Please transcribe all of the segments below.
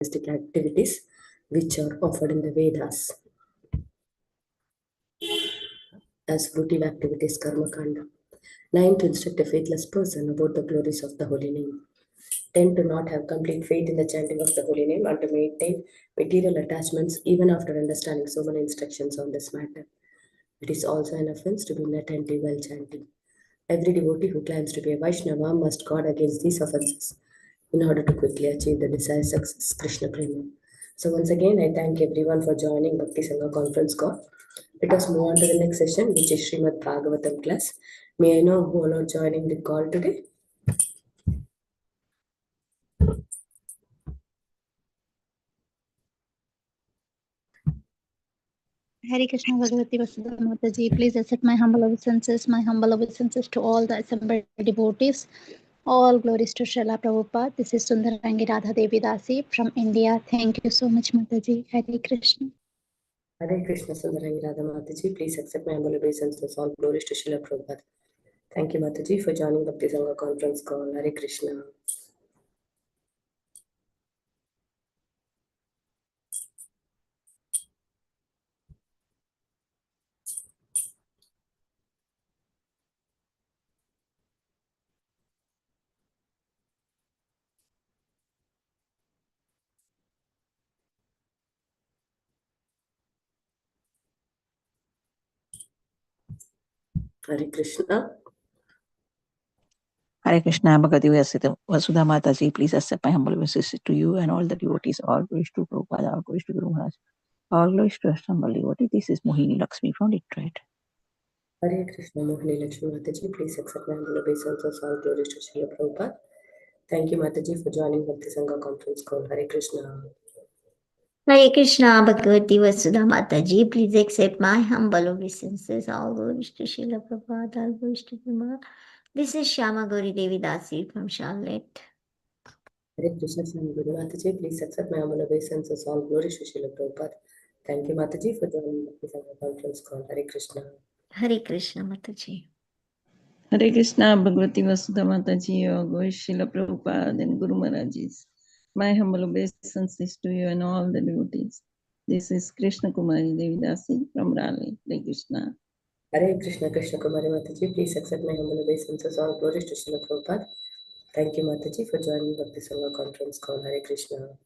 activities which are offered in the Vedas as fruitive activities, karma kanda. 9, to instruct a faithless person about the glories of the holy name. 10, to not have complete faith in the chanting of the holy name and to maintain material attachments even after understanding so many instructions on this matter. It is also an offense to be inattentive while chanting. Every devotee who claims to be a Vaishnava must guard against these offenses in order to quickly achieve the desired success, Krishna Prema. So once again, I thank everyone for joining Bhakti Sangha conference call. Let us move on to the next session, which is Srimad Bhagavatam class. May I know who all are joining the call today? Hare Krishna Bhagavati Vasudha Mataji, please accept my humble obeisances to all the assembled devotees. All glories to Srila Prabhupada. This is Sundarangi Radha Devi Dasi from India. Thank you so much, Mataji. Hare Krishna. Hare Krishna Sundarangi Radha Mataji, please accept my humble obeisances. All glories to Srila Prabhupada. Thank you, Mataji, for joining Bhakti Sangha conference call. Hare Krishna. Hare Krishna. Hare Krishna, Bhagavati Vasudha Mataji, please accept my humble wishes to you and all the devotees. All glories to Prabhupada, all glories to Guru Maharaj, all glories to assembled devotee. This is Mohini Lakshmi from Detroit. Hare Krishna, Mohini Lakshmi Mataji, please accept my humble obeisances. All glories to Srila Prabhupada. Thank you, Mataji, for joining Bhakti Sangha conference call. Hare Krishna. Hare Krishna, Bhagavati Vasudha Mataji, please accept my humble obeisances. All glories to Srila Prabhupada, all glories to Guru. This is Shyama Gauri Devi Dasi from Charlotte. Hare Krishna, Swami Guru Mataji, please accept my humble obeisances. All glories to Srila Prabhupada. Thank you, Mataji, for joining Bhakti Sangha conference call. Hare Krishna. Hare Krishna, Mataji. Hare Krishna, Bhagavati Vasudha Mataji, Srila Prabhupada and Guru Maharajis. My humble obeisances to you and all the devotees. This is Krishna Kumari Devi Dasi from Raleigh. Hare Krishna. Hare Krishna, Krishna Kumari Mataji, please accept my humble obeisances. All glories to Srila Prabhupada. Thank you, Mataji, for joining Bhakti Sangha conference call. Hare Krishna.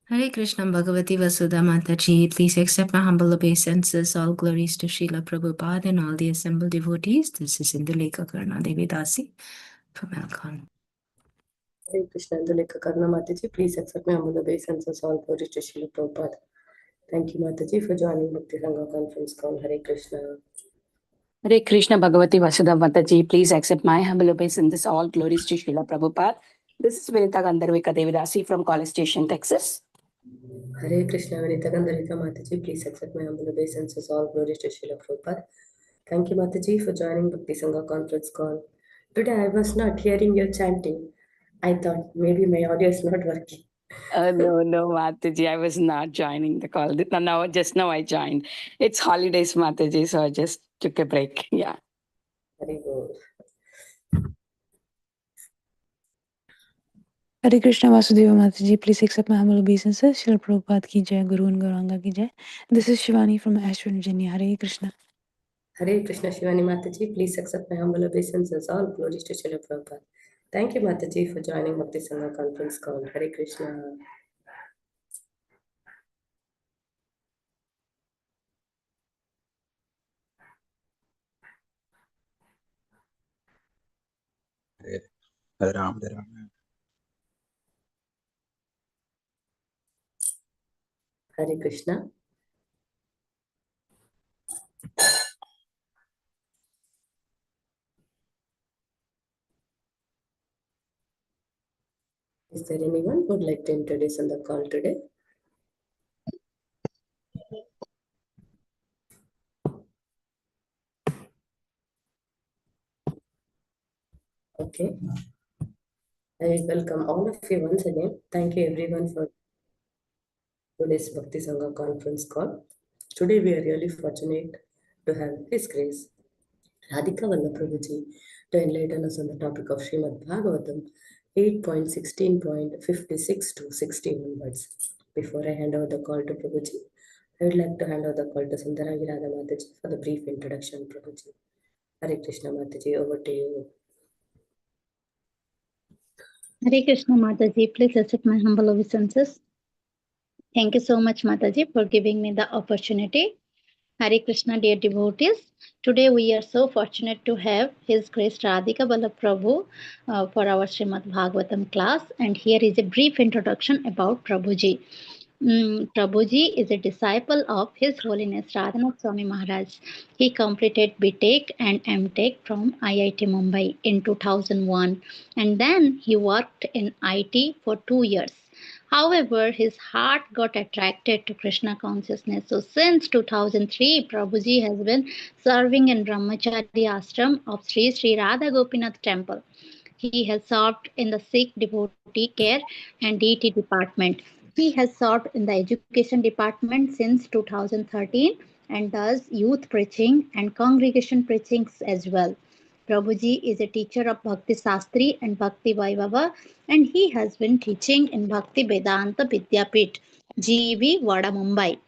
Hare Krishna Bhagavati Vasudha Mataji, please accept my humble obeisances. All glories to Srila Prabhupada and all the assembled devotees. This is Indulekha Karna Devi Dasi from Elkhorn. Hare Krishna, Indulekha Karna Mataji, please accept my humble obeisances. All glories to Srila Prabhupada. Thank you, Mataji, for joining Bhakti Sangha conference call. Hare Krishna. Hare Krishna Bhagavati Vasudha Mataji, please accept my humble obeisances. All glories to Srila Prabhupada. This is Vinita Gandharvika Devidasi from College Station, Texas. Hare Krishna, Vinita Gandharvika Mataji, please accept my humble obeisances. All glories to Srila Prabhupada. Thank you, Mataji, for joining Bhakti Sangha conference call. Today I was not hearing your chanting. I thought maybe my audio is not working. No, Mataji, I was not joining the call. Just now I joined. It's holidays, Mataji, so I just took a break. Yeah. Very good. Hare Krishna Vasudeva Mataji, please accept my humble obeisances. Srila Prabhupada ki jai, Guru and Gauranga ki jai. This is Shivani from Ashwin, Virginia. Hare Krishna. Hare Krishna, Shivani Mataji, please accept my humble obeisances. All glories to Srila Prabhupada. Thank you, Mataji, for joining Bhakti Sangha conference call. Hare Krishna. Hare Ram, Hare Ram. Hare Krishna. Is there anyone who would like to introduce on the call today? Okay. I welcome all of you once again. Thank you everyone for today's Bhakti Sangha conference call. Today we are really fortunate to have His Grace Radhika Vallabha to enlighten us on the topic of Srimad Bhagavatam 8.16.56 to 61 words. Before I hand over the call to Prabhuji, I would like to hand over the call to Sundarangi Radha Mataji for the brief introduction, Prabhuji. Hare Krishna Mataji, over to you. Hare Krishna Mataji, please accept my humble obeisances. Thank you so much, Mataji, for giving me the opportunity. Hare Krishna, dear devotees. Today we are so fortunate to have His Grace Radhika Vallabha Prabhu for our Srimad Bhagavatam class. And here is a brief introduction about Prabhuji. Prabhuji is a disciple of His Holiness Radhanath Swami Maharaj. He completed BTech and MTech from IIT Mumbai in 2001, and then he worked in IT for 2 years. However, his heart got attracted to Krishna consciousness. So since 2003, Prabhuji has been serving in Brahmachari Ashram of Sri Sri Radha Gopinath Temple. He has served in the Sikh devotee care and deity department. He has served in the education department since 2013 and does youth preaching and congregation preachings as well. Prabhuji is a teacher of Bhakti Sastri and Bhakti Vaibhava, and he has been teaching in Bhakti Vedanta Vidyapit, GV Vada Mumbai.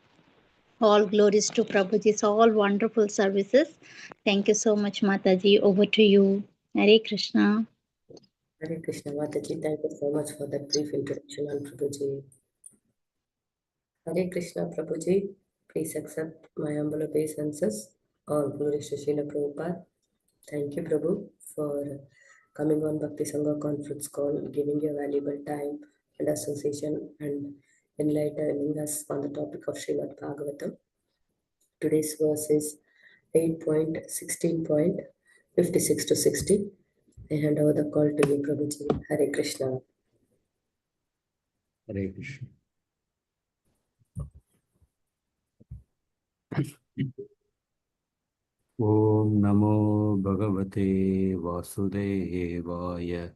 All glories to Prabhuji's all wonderful services. Thank you so much, Mataji. Over to you. Hare Krishna. Hare Krishna Mataji, thank you so much for that brief introduction on Prabhuji. Hare Krishna Prabhuji, please accept my humble obeisances. All glories to Srila Prabhupada. Thank you, Prabhu, for coming on Bhakti Sangha conference call, giving your valuable time and association and enlightening us on the topic of Srimad Bhagavatam. Today's verse is 8.16.56 to 60. I hand over the call to you, Prabhuji. Hare Krishna. Hare Krishna. Om Namo Bhagavate Vasudevaya.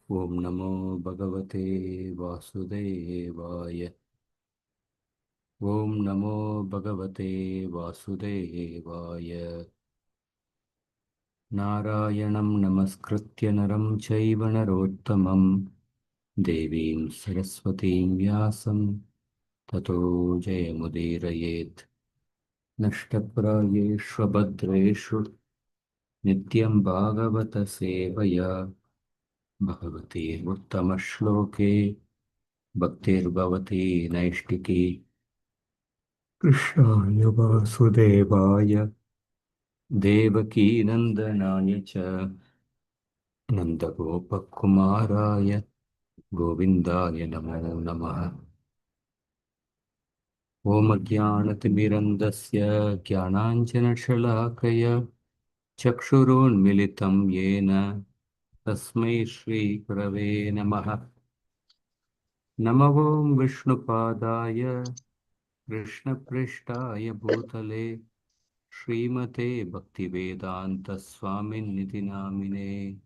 Om Namo Bhagavate Vasudevaya. Om Namo Bhagavate Vasudevaya. Narayanam Namaskritya Naram Chaiva Narottamam Devim Saraswatim Vyasam Tato Jayamudirayet. Nashtaprayeshvabhadreshu Nityam Bhagavata Sevaya Bhagavati Uttamashloke Bhaktir Bhavati Naishtiki Krishnaya Vasudevaya Devaki Nandanaya Cha Nandagopakumaraya Govindaya Namo Namaha. Om Jnanatimirandasya Jnananjana Shalakaya Chakshurunmilitam Yena Tasmai Shri Gurave Namaha. Namo Om Vishnupadaya Krishna Prishtaya Bhutale Srimate Bhaktivedanta Swamin Niti Namine.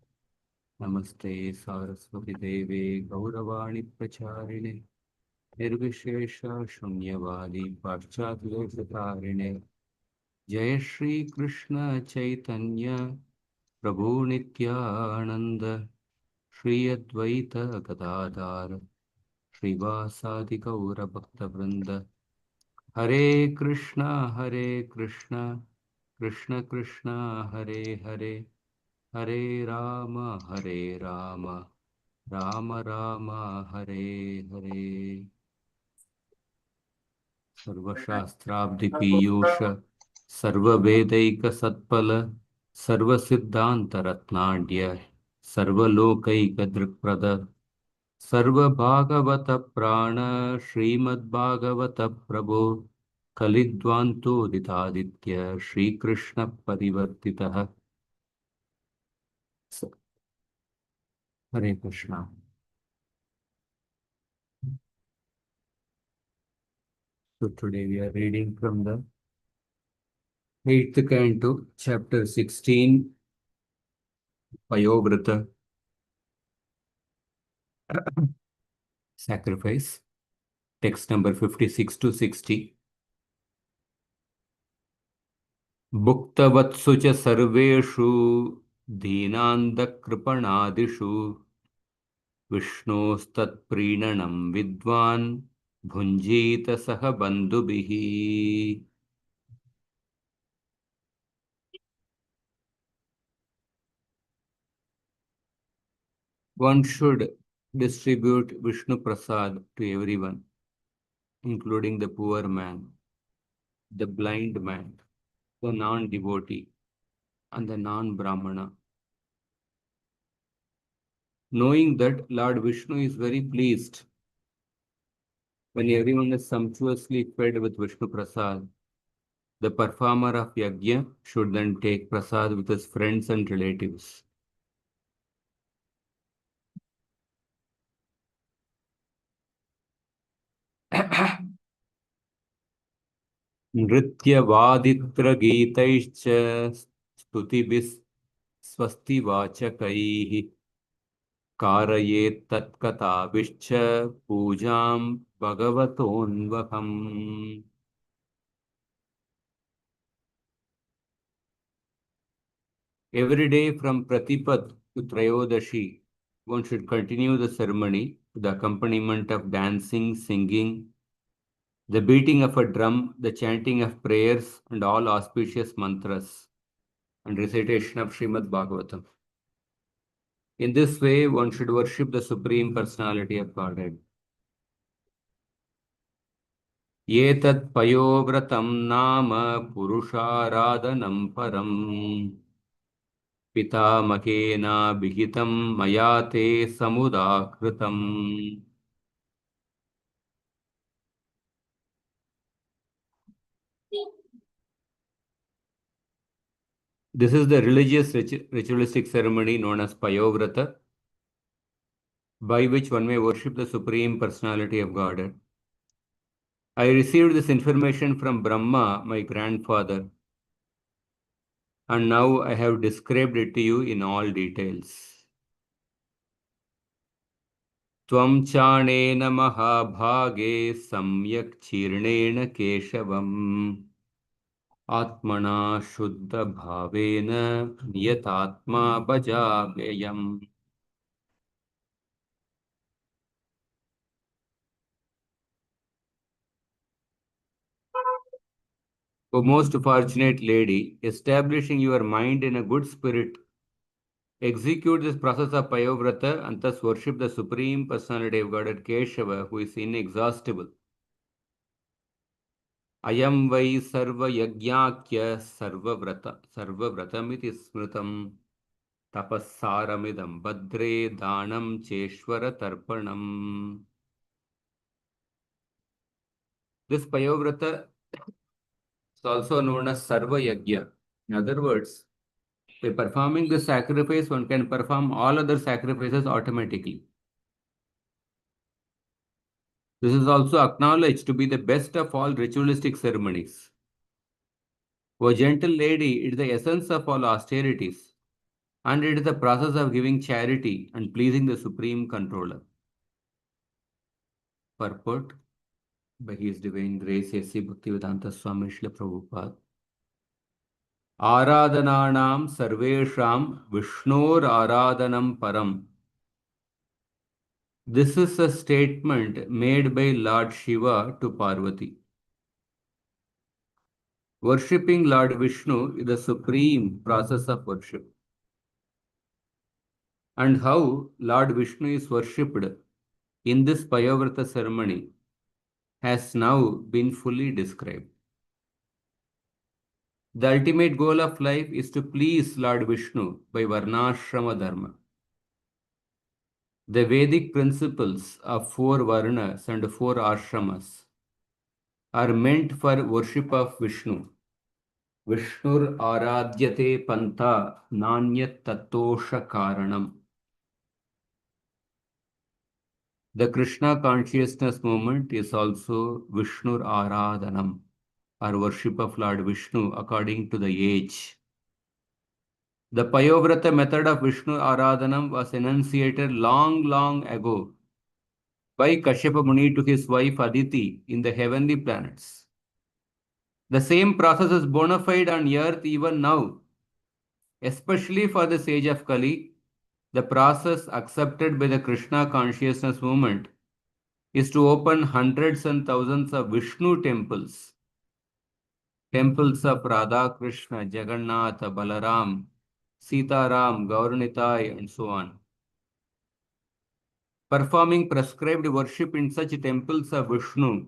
Namaste Saraswati Deve Gauravani Pracharine Nirvishesha Shunyavadi Paschatyatarine. Jai Shri Krishna Chaitanya Prabhu Nityananda Shri Advaita Gadadhar Srivasadi Gaura Bhakta Vrinda. Hare Krishna Krishna Krishna Hare Hare Hare Rama Rama Rama Hare Hare. Sarvashastrabdi Piyusha Sarva Vedaika Satpala Sarva Siddhanta Ratnadya Sarva Lokaika Drikprada Sarva Bhagavata Prana Srimad Bhagavata Prabhu Kalidvanto Ditaditya Shri Krishna Parivartitaha. Hare Krishna. So today we are reading from the 8th canto, chapter 16, Payovrata sacrifice. Text number 56 to 60. Bhuktavatsu cha sarveshu dhinandakripanadishu Vishnostatprinanam vidvan bhunjita saha bandhubihi. One should distribute Vishnu Prasad to everyone, including the poor man, the blind man, the non-devotee, and the non-Brahmana. Knowing that Lord Vishnu is very pleased when everyone is sumptuously fed with Vishnu Prasad, the performer of Yajna should then take Prasad with his friends and relatives. नृत्यवादित्रगीतैश्च स्तुतिभिः स्वस्तिवाचकैः कारयेत् तत्कथाभिश्च पूजां भगवतोऽन्वहम्. Every day from Pratipad to Trayodashi, one should continue the ceremony with the accompaniment of dancing, singing, the beating of a drum, the chanting of prayers, and all auspicious mantras, and recitation of Srimad Bhagavatam. In this way, one should worship the Supreme Personality of Godhead. Yetat payovratam nama purusharadhanam param pitamahena bihitam mayate samudakritam. This is the religious ritualistic ceremony known as Payovrata, by which one may worship the Supreme Personality of Godhead. I received this information from Brahma, my grandfather, and now I have described it to you in all details. Tvam chanena mahabhage samyak chirnena keshavam atmana shuddha bhavena niyatatma bhajavyayam. O most fortunate lady, establishing your mind in a good spirit, execute this process of Payovrata and thus worship the Supreme Personality of Godhead Keshava, who is inexhaustible. Ayam vai sarva yagyakya sarvavratamiti smritam tapassaramidam badre danam cheshwara tarpanam. This Payovrata is also known as Sarva Yajna. In other words, by performing this sacrifice, one can perform all other sacrifices automatically. This is also acknowledged to be the best of all ritualistic ceremonies. O gentle lady, it is the essence of all austerities, and it is the process of giving charity and pleasing the Supreme Controller. Purport by His Divine Grace A.C. Bhaktivedanta Swami Srila Prabhupada. Aradhananam sarvesham Vishnor aradhanam param. This is a statement made by Lord Shiva to Parvati. Worshipping Lord Vishnu is the supreme process of worship. And how Lord Vishnu is worshipped in this Payovrata ceremony has now been fully described. The ultimate goal of life is to please Lord Vishnu by Varnashrama Dharma. The Vedic principles of 4 Varnas and 4 Ashramas are meant for worship of Vishnu. Vishnur Aradhyate Pantha Nanyat Tattosha Karanam. The Krishna consciousness movement is also Vishnur Aradhanam, or worship of Lord Vishnu according to the age. The Payovrata method of Vishnu Aradhanam was enunciated long ago by Kashyapa Muni to his wife Aditi in the heavenly planets. The same process is bona fide on earth even now, especially for this age of Kali. The process accepted by the Krishna consciousness movement is to open hundreds and thousands of Vishnu temples. Temples of Radha, Krishna, Jagannath, Balaram, Sitaram, Gauranitai, and so on. Performing prescribed worship in such temples of Vishnu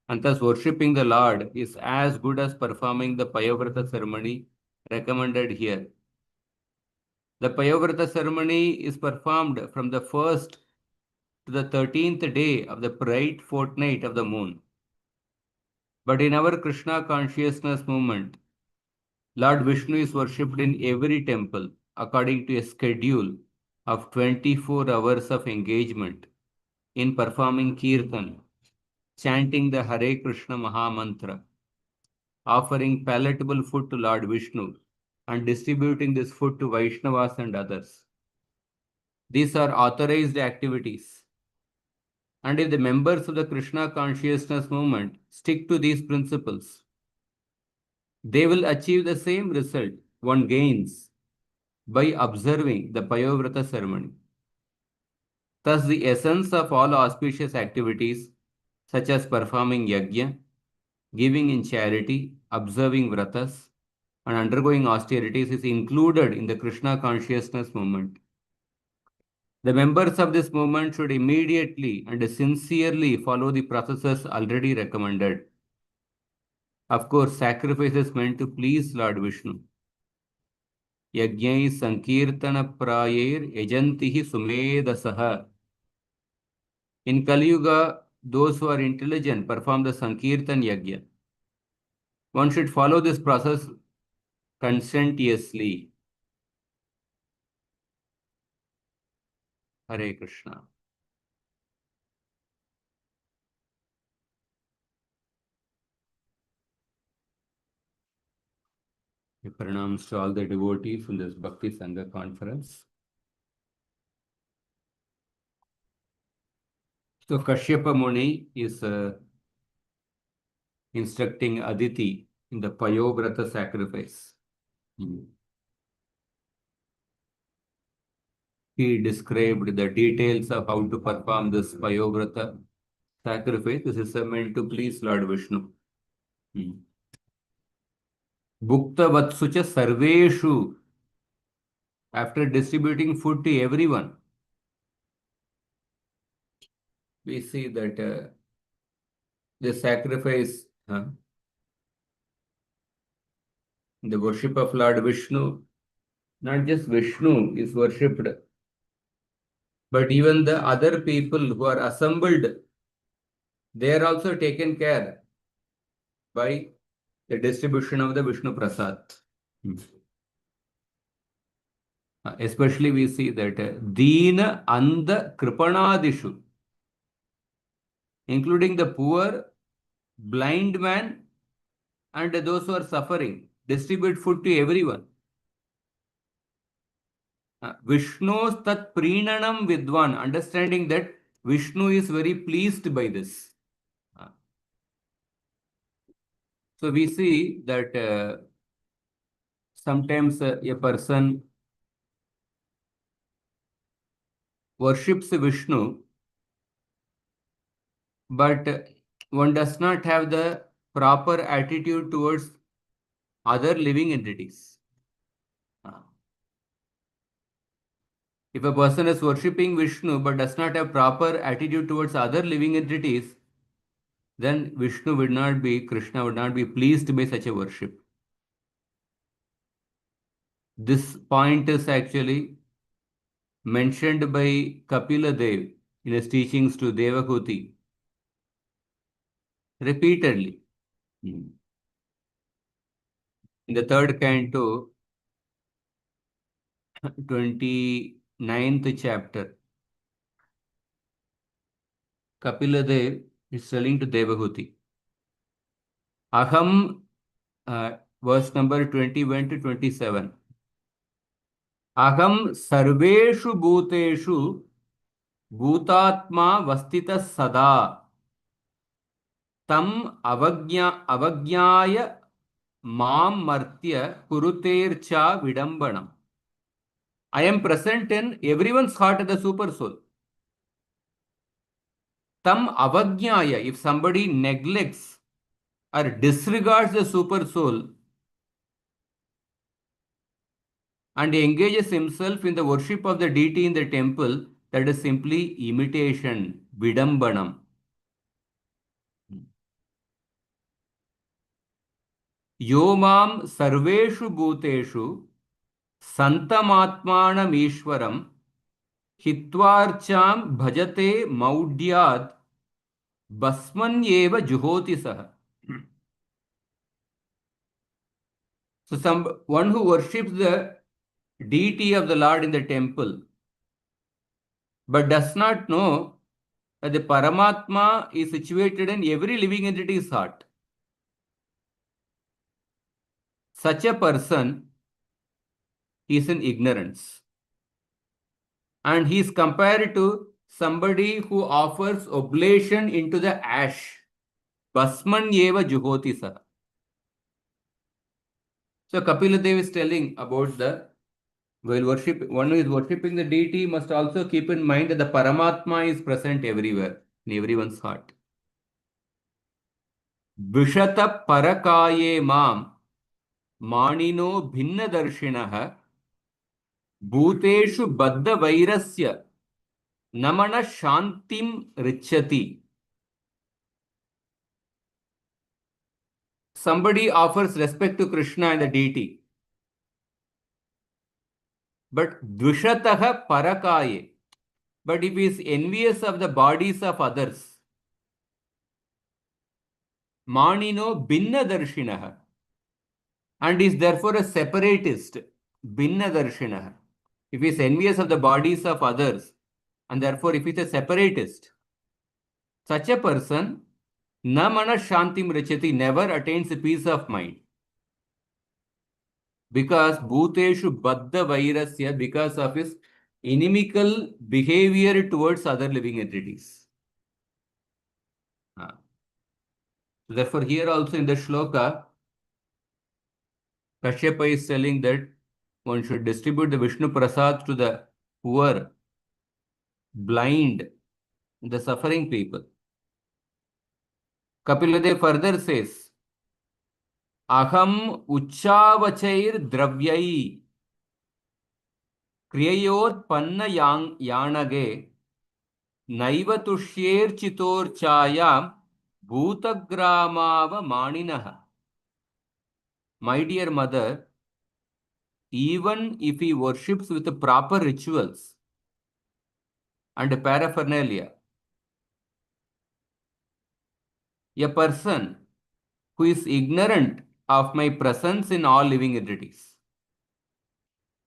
and thus worshipping the Lord is as good as performing the Payavrata ceremony recommended here. The Payavrata ceremony is performed from the 1st to the 13th day of the bright fortnight of the moon. But in our Krishna consciousness movement, Lord Vishnu is worshipped in every temple according to a schedule of 24 hours of engagement in performing kirtan, chanting the Hare Krishna Maha Mantra, offering palatable food to Lord Vishnu, and distributing this food to Vaishnavas and others. These are authorized activities. And if the members of the Krishna consciousness movement stick to these principles, they will achieve the same result one gains by observing the Payovrata ceremony. Thus, the essence of all auspicious activities, such as performing yajna, giving in charity, observing vratas, and undergoing austerities, is included in the Krishna consciousness movement. The members of this movement should immediately and sincerely follow the processes already recommended. Of course, sacrifices meant to please Lord Vishnu. Yajnai Sankirtana Prayer Yajantihi Sumedasaha. In Kali Yuga, those who are intelligent perform the Sankirtan Yajna. One should follow this process conscientiously. Hare Krishna. Pranams to all the devotees in this Bhakti Sangha conference. So Kashyapa Muni is instructing Aditi in the Payovrata sacrifice. He described the details of how to perform this Payovrata sacrifice. This is meant to please Lord Vishnu. Bhukta Vatsucha Sarveshu. After distributing food to everyone, we see that the sacrifice, the worship of Lord Vishnu, not just Vishnu is worshipped, but even the other people who are assembled, they are also taken care by the distribution of the Vishnu Prasad. Especially we see that Deena Andha Kripanadishu, including the poor, blind man, and those who are suffering, distribute food to everyone. Vishnu's tat prinanam vidwan, understanding that Vishnu is very pleased by this. So we see that sometimes a person worships Vishnu, but one does not have the proper attitude towards other living entities. If a person is worshipping Vishnu but does not have proper attitude towards other living entities, then Vishnu would not be, Krishna would not be pleased by such a worship. This point is actually mentioned by Kapila Dev in his teachings to Devahuti repeatedly. In the third canto, 29th chapter, Kapila Dev is telling to Devahuti, Aham, verse number 21 to 27. Aham sarveshu bhuteshu bhutatma vastita sada tam avajnaya mam martya kurutercha vidambanam. I am present in everyone's heart as the super soul. Tam avajnaya, if somebody neglects or disregards the super soul and engages himself in the worship of the deity in the temple, that is simply imitation, vidambanam. Yomam sarveshu bhuteshu santamatmanam ishwaram hitvarcham bhajate maudyad basmanyeva juhoti saha. So one who worships the deity of the Lord in the temple but does not know that the Paramatma is situated in every living entity's heart. Such a person is in ignorance. And he is compared to somebody who offers oblation into the ash. Basman yeva juhoti saha. So Kapila Dev is telling about while one who is worshipping the deity must also keep in mind that the Paramatma is present everywhere, in everyone's heart. Vishata parakaye mam manino bhinna darshinaha bhuteshu baddha vairasya namana shantim richati. Somebody offers respect to Krishna and the deity, but dvishataha parakaye. But if he is envious of the bodies of others, manino bhinna darshinaha, and is therefore a separatist, bhinna darshinaha. If he is envious of the bodies of others, and therefore if he is a separatist, such a person, na mana shantim richati, never attains a peace of mind. Because bhuteshu baddha vairasya, because of his inimical behavior towards other living entities. Therefore, here also in the shloka, Kashyapa is telling that one should distribute the Vishnu Prasad to the poor, blind, the suffering people. Kapilade further says, Aham uchavachair dravyai kriyayot panna yanage naiva tushyer chitor chayam bhutagramava maninaha. My dear mother, even if he worships with the proper rituals and paraphernalia, a person who is ignorant of my presence in all living entities.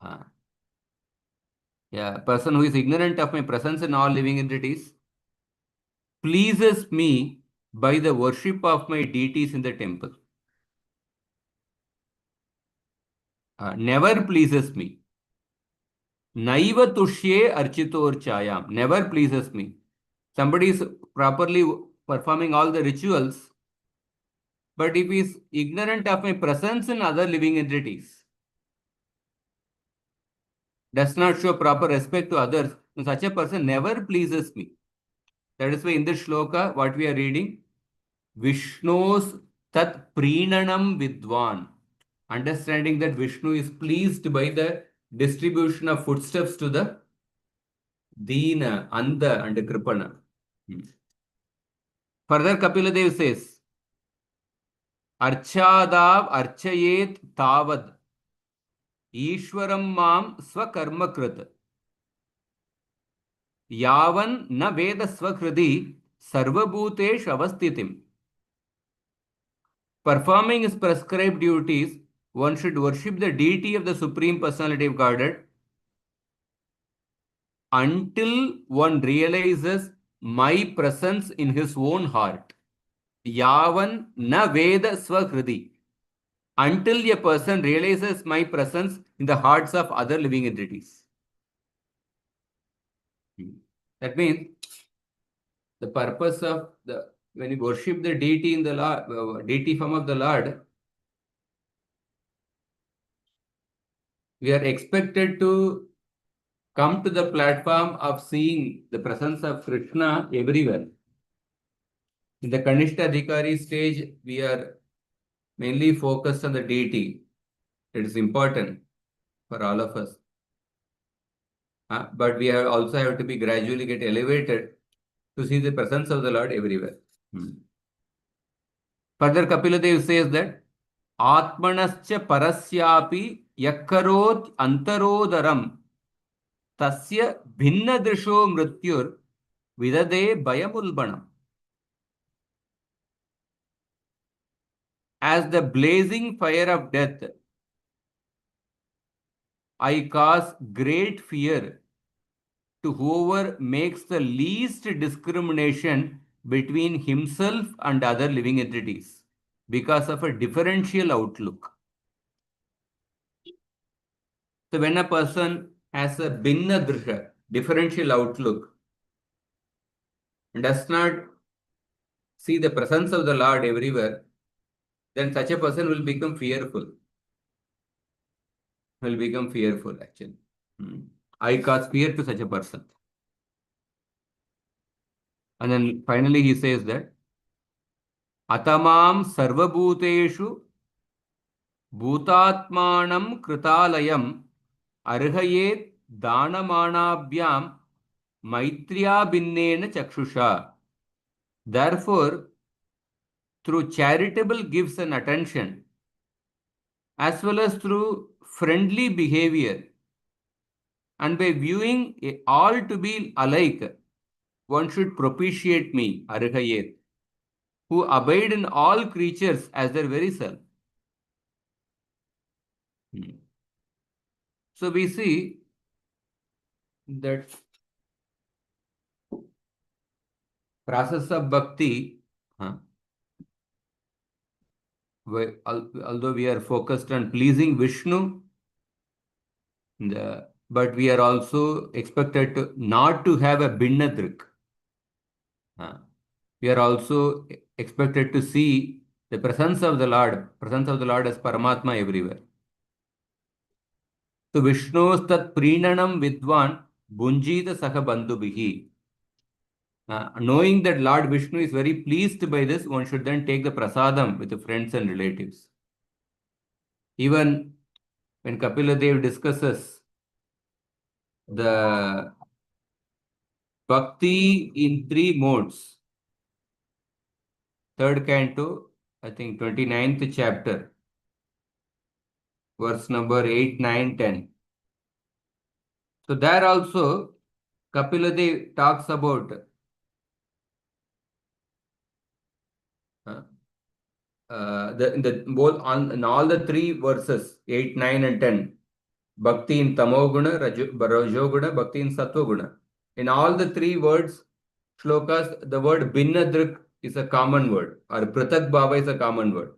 A person who is ignorant of my presence in all living entities pleases me by the worship of my deities in the temple. Never pleases me. Naiva tushye architor chayam. Never pleases me. Somebody is properly performing all the rituals, but if he is ignorant of my presence in other living entities, does not show proper respect to others, such a person never pleases me. That is why in this shloka, what we are reading, Vishnu's tat preenanam vidwan. Understanding that Vishnu is pleased by the distribution of footsteps to the Deena, Andha and Kripana. Further, Kapila Dev says, Archadav archayet tavad Ishwaram mam swakarma krit Yavan na veda swakriti sarvabhutesh avastitim. Performing his prescribed duties, one should worship the deity of the Supreme Personality of Godhead until one realizes my presence in his own heart. Yavan na veda swakriti. until a person realizes my presence in the hearts of other living entities. That means the purpose of when you worship the deity in the Lord, deity form of the Lord, we are expected to come to the platform of seeing the presence of Krishna everywhere. In the Kanishta Adhikari stage, we are mainly focused on the deity. It is important for all of us. But we also have to be gradually get elevated to see the presence of the Lord everywhere. Further, Kapila Dev says that Atmanascha parasyapi yakkarot antarodaram tasya bhinna drisho mrityur vidade bayamulbanam. As the blazing fire of death, I cause great fear to whoever makes the least discrimination between himself and other living entities because of a differential outlook. So when a person has a bhinna drisha, differential outlook, and does not see the presence of the Lord everywhere, then such a person will become fearful. Will become fearful actually. I cause fear to such a person. And then finally he says that Atamam sarvabhuteshu bhutatmanam kritalayam arhayet danamanabhyam maitriya binnena chakshusha. Therefore, through charitable gifts and attention, as well as through friendly behavior, and by viewing all to be alike, one should propitiate me, arhayet, who abide in all creatures as their very self. So we see that process of bhakti, although we are focused on pleasing Vishnu, but we are also expected to not to have a binnadrik. We are also expected to see the presence of the Lord as Paramatma everywhere. So Vishnu's tat prinanam vidwan bunjita saha bandhubihi. Knowing that Lord Vishnu is very pleased by this, one should then take the prasadam with the friends and relatives. Even when Kapila Dev discusses the bhakti in 3 modes, 3rd canto, I think 29th chapter, verse number 8, 9, 10. So there also Kapila Dev talks about in all the 3 verses, 8, 9 and 10, bhakti in tamoguna, rajoguna, bhakti in sattva-guna. In all the 3 words, shlokas, the word binnadrik is a common word, or pratak bhava is a common word.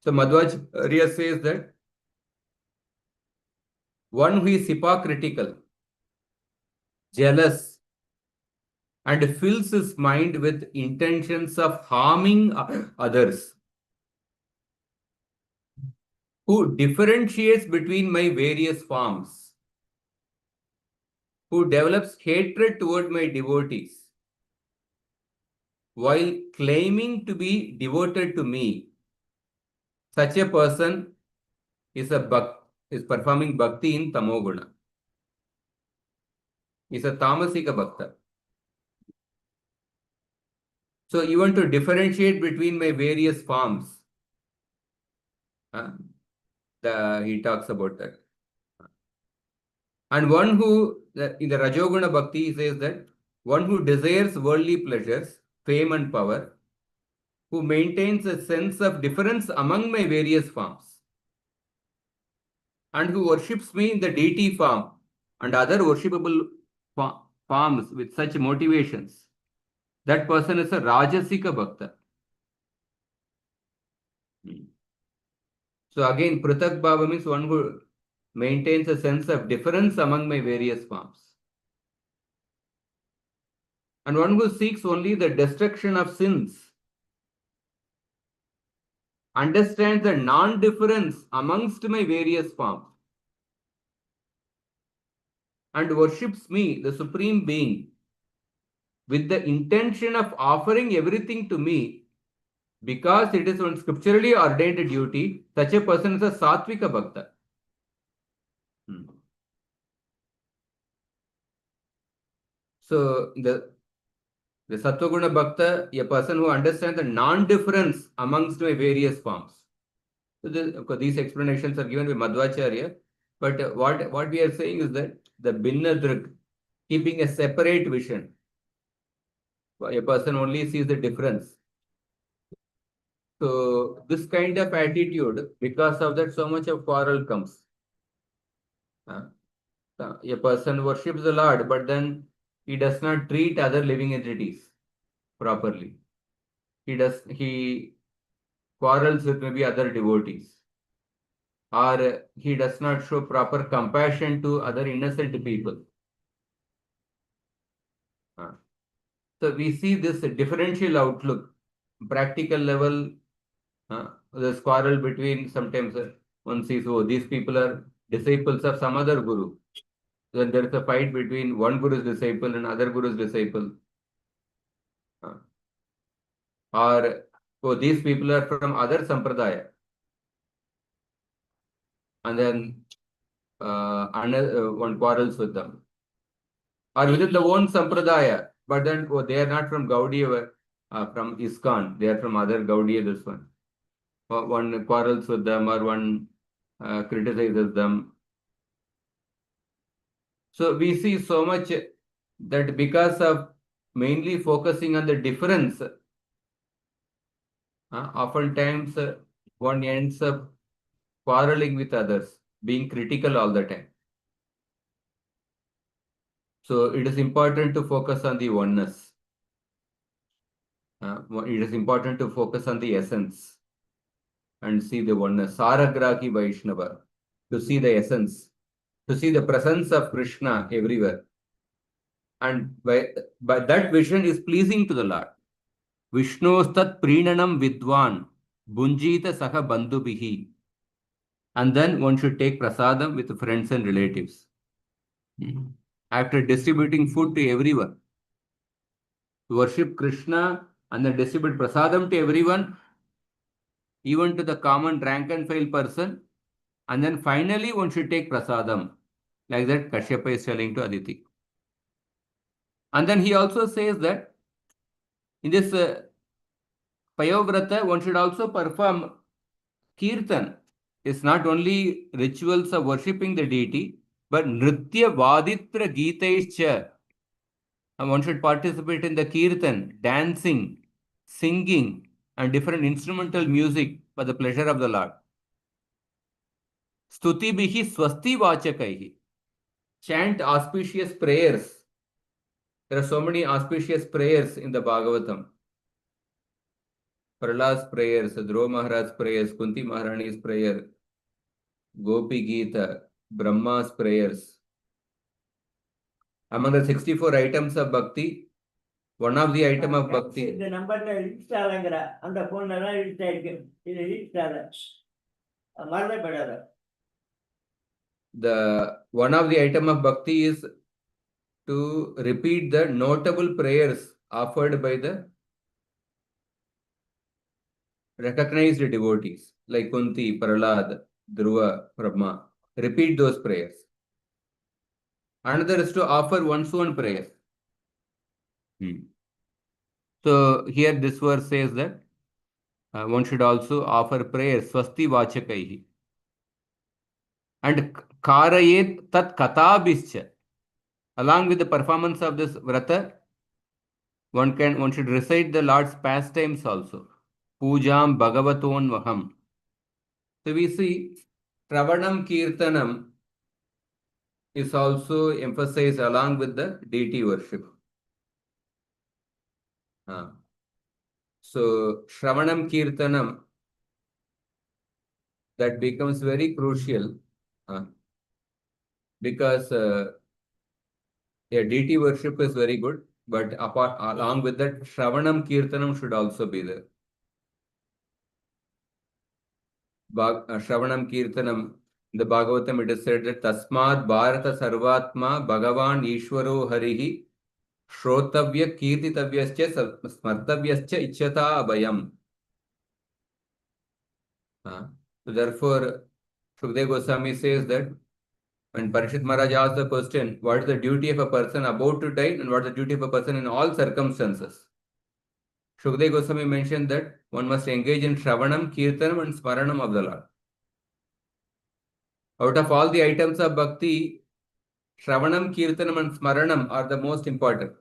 So Madhvacharya says that one who is hypocritical, jealous, and fills his mind with intentions of harming others, who differentiates between my various forms, who develops hatred toward my devotees, while claiming to be devoted to me, such a person is performing bhakti in tamoguna. Is a tamasika bhakta. So you want to differentiate between my various forms. He talks about that. And one who, in the Rajoguna Bhakti, he says that one who desires worldly pleasures, fame and power, who maintains a sense of difference among my various forms, and who worships me in the deity form and other worshipable forms with such motivations, that person is a Rajasika Bhakta. So again, Pratak Bhava means one who maintains a sense of difference among my various forms. And one who seeks only the destruction of sins, understands the non-difference amongst my various forms, and worships me, the Supreme Being, with the intention of offering everything to me, because it is one scripturally ordained duty. Such a person is a Satvika Bhakta. So the Sattva-guna Bhakta, a person who understands the non-difference amongst my various forms. So of course, these explanations are given by Madhvacharya, but what we are saying is that the Bhinnadrik, keeping a separate vision, a person only sees the difference. So this kind of attitude, because of that, so much of quarrel comes. A person worships the Lord, but then he does not treat other living entities properly. He quarrels with maybe other devotees, or he does not show proper compassion to other innocent people. So we see this differential outlook, practical level. There's quarrel between, sometimes one sees, oh, these people are disciples of some other guru. Then there is a fight between one guru's disciple and other guru's disciple. Or, oh, these people are from other sampradaya. And then one quarrels with them. Or within the own sampradaya, but then they are not from Gaudiya, from ISKCON, they are from other Gaudiya, this one. One quarrels with them, or one criticizes them. So we see so much that because of mainly focusing on the difference, oftentimes one ends up quarreling with others, being critical all the time. So it is important to focus on the oneness. It is important to focus on the essence and see the oneness. Saragraki Vaishnava, to see the essence, to see the presence of Krishna everywhere. And by that vision is pleasing to the Lord. Vishnostat Prinanam Vidwan, Bunjita Saha Bandhubihi. And then one should take prasadam with friends and relatives. After distributing food to everyone, worship Krishna and then distribute prasadam to everyone, even to the common rank and file person. And then finally one should take prasadam. Like that Kashyapa is telling to Aditi. And then he also says that in this Payovrata, one should also perform Kirtan. It's not only rituals of worshipping the deity, but Nritya Vaditra Gitaischa. And one should participate in the Kirtan, dancing, singing, and different instrumental music for the pleasure of the Lord. Stuti bihi swasti vachakaihi. Chant auspicious prayers. There are so many auspicious prayers in the Bhagavatam. Prahlad's prayers, Dhruva Maharaj's prayers, Kunti Maharani's prayer, Gopi Gita, Brahma's prayers. Among the 64 items of bhakti, one of the item of bhakti. The number on the phone, the one of the item of bhakti is to repeat the notable prayers offered by the recognized devotees like Kunti, Prahlad, Dhruva, Brahma. Repeat those prayers. Another is to offer one's own prayer. So here this verse says that one should also offer prayers, swasti vachakaihi. And karayet tat katabhischa. Along with the performance of this vrata, one should recite the Lord's pastimes also. Pujam Bhagavaton Vaham. So we see Travanam Kirtanam is also emphasized along with the deity worship. So Shravanam Kirtanam that becomes very crucial because deity worship is very good, but along with that, Shravanam Kirtanam should also be there. Shravanam Kirtanam, in the Bhagavatam, it is said that Tasmad Bharata Sarvatma Bhagavan Ishwaro Harihi Shrotavya Kirtitavyascha Smartavyascha Ichyata Abhayam. So therefore, Shukdev Goswami says that when Parishit Maharaj asked the question, what is the duty of a person about to die and what is the duty of a person in all circumstances? Shukdev Goswami mentioned that one must engage in Shravanam, Kirtanam and Smaranam of the Lord. Out of all the items of bhakti, Shravanam, Kirtanam and Smaranam are the most important.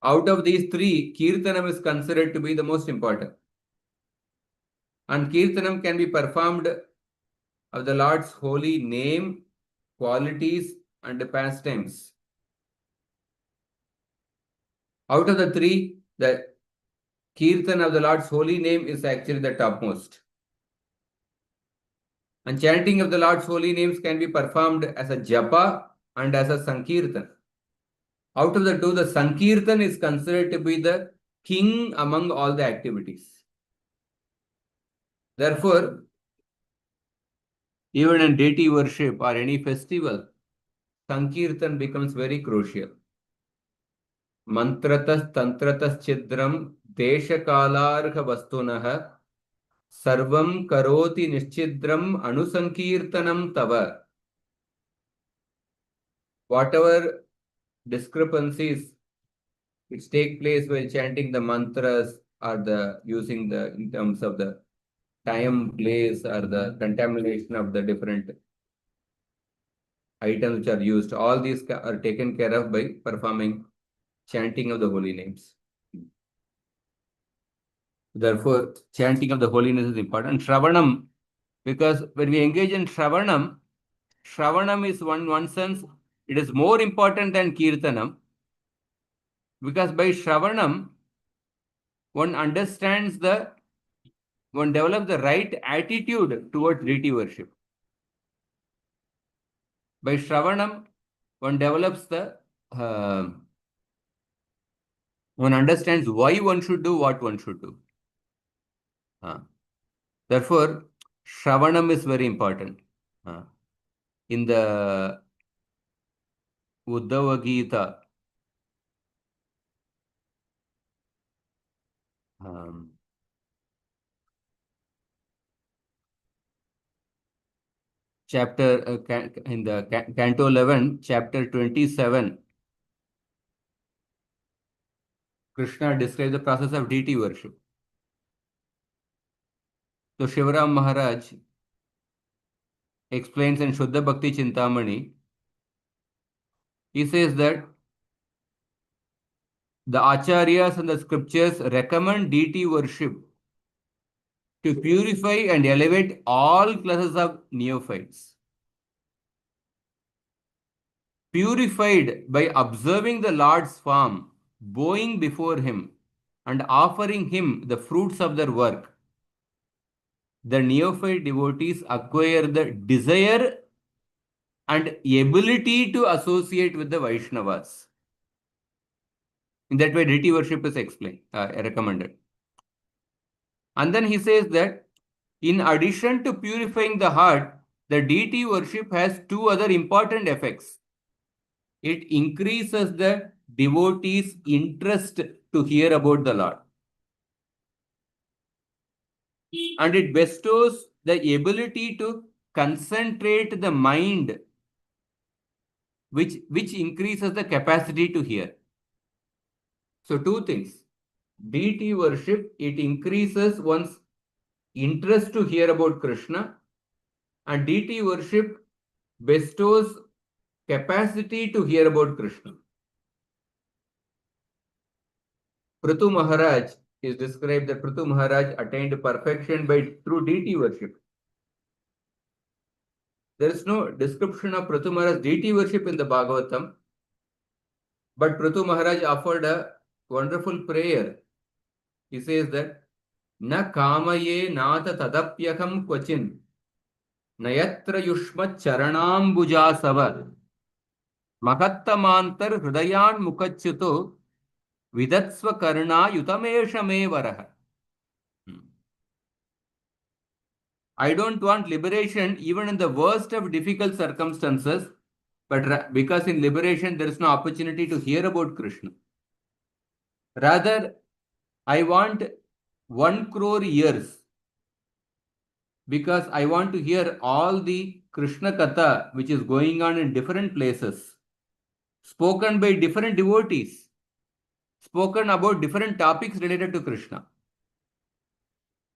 Out of these three, Kirtanam is considered to be the most important. And Kirtanam can be performed of the Lord's holy name, qualities and pastimes. Out of the three, the Kirtan of the Lord's holy name is actually the topmost. And chanting of the Lord's holy names can be performed as a japa and as a sankirtan. Out of the two, the sankirtan is considered to be the king among all the activities. Therefore, even in deity worship or any festival, sankirtan becomes very crucial. Mantratas tantratas chidram deshakalarha vastunah sarvam karoti nischidram anusankirtanam tava. Whatever discrepancies which take place while chanting the mantras or the using the in terms of the time, place or the contamination of the different items which are used, all these are taken care of by performing chanting of the holy names. Therefore, chanting of the holiness is important. Shravanam, because when we engage in Shravanam, Shravanam is one sense, it is more important than Kirtanam, because by Shravanam, one develops the right attitude towards deity worship. By Shravanam, one develops one understands why one should do what one should do. Therefore, Shravanam is very important. In the Uddhava Gita, chapter in the Canto 11, chapter 27, Krishna describes the process of deity worship. So Shivaram Maharaj explains in Shuddha Bhakti Chintamani, he says that the acharyas and the scriptures recommend deity worship to purify and elevate all classes of neophytes. Purified by observing the Lord's form, bowing before him, and offering him the fruits of their work, the neophyte devotees acquire the desire and ability to associate with the Vaishnavas. In that way, deity worship is explained, recommended. And then he says that in addition to purifying the heart, the deity worship has two other important effects. It increases the devotee's interest to hear about the Lord. And it bestows the ability to concentrate the mind, which increases the capacity to hear. So two things. Deity worship, it increases one's interest to hear about Krishna, and deity worship bestows capacity to hear about Krishna. Prithu Maharaj is described that Prithu Maharaj attained perfection through deity worship. There is no description of Prithu Maharaj's deity worship in the Bhagavatam, but Prithu Maharaj offered a wonderful prayer. He says that Na kamaye nata tadapyakam kvachin. Nayatra yushma charanambuja savar. Mahattamantar hridayan mukachyuto vidatsva karna yutamesha me varaha. I don't want liberation even in the worst of difficult circumstances, but because in liberation there is no opportunity to hear about Krishna. Rather, I want 1 crore years because I want to hear all the Krishna Katha which is going on in different places, spoken by different devotees, spoken about different topics related to Krishna.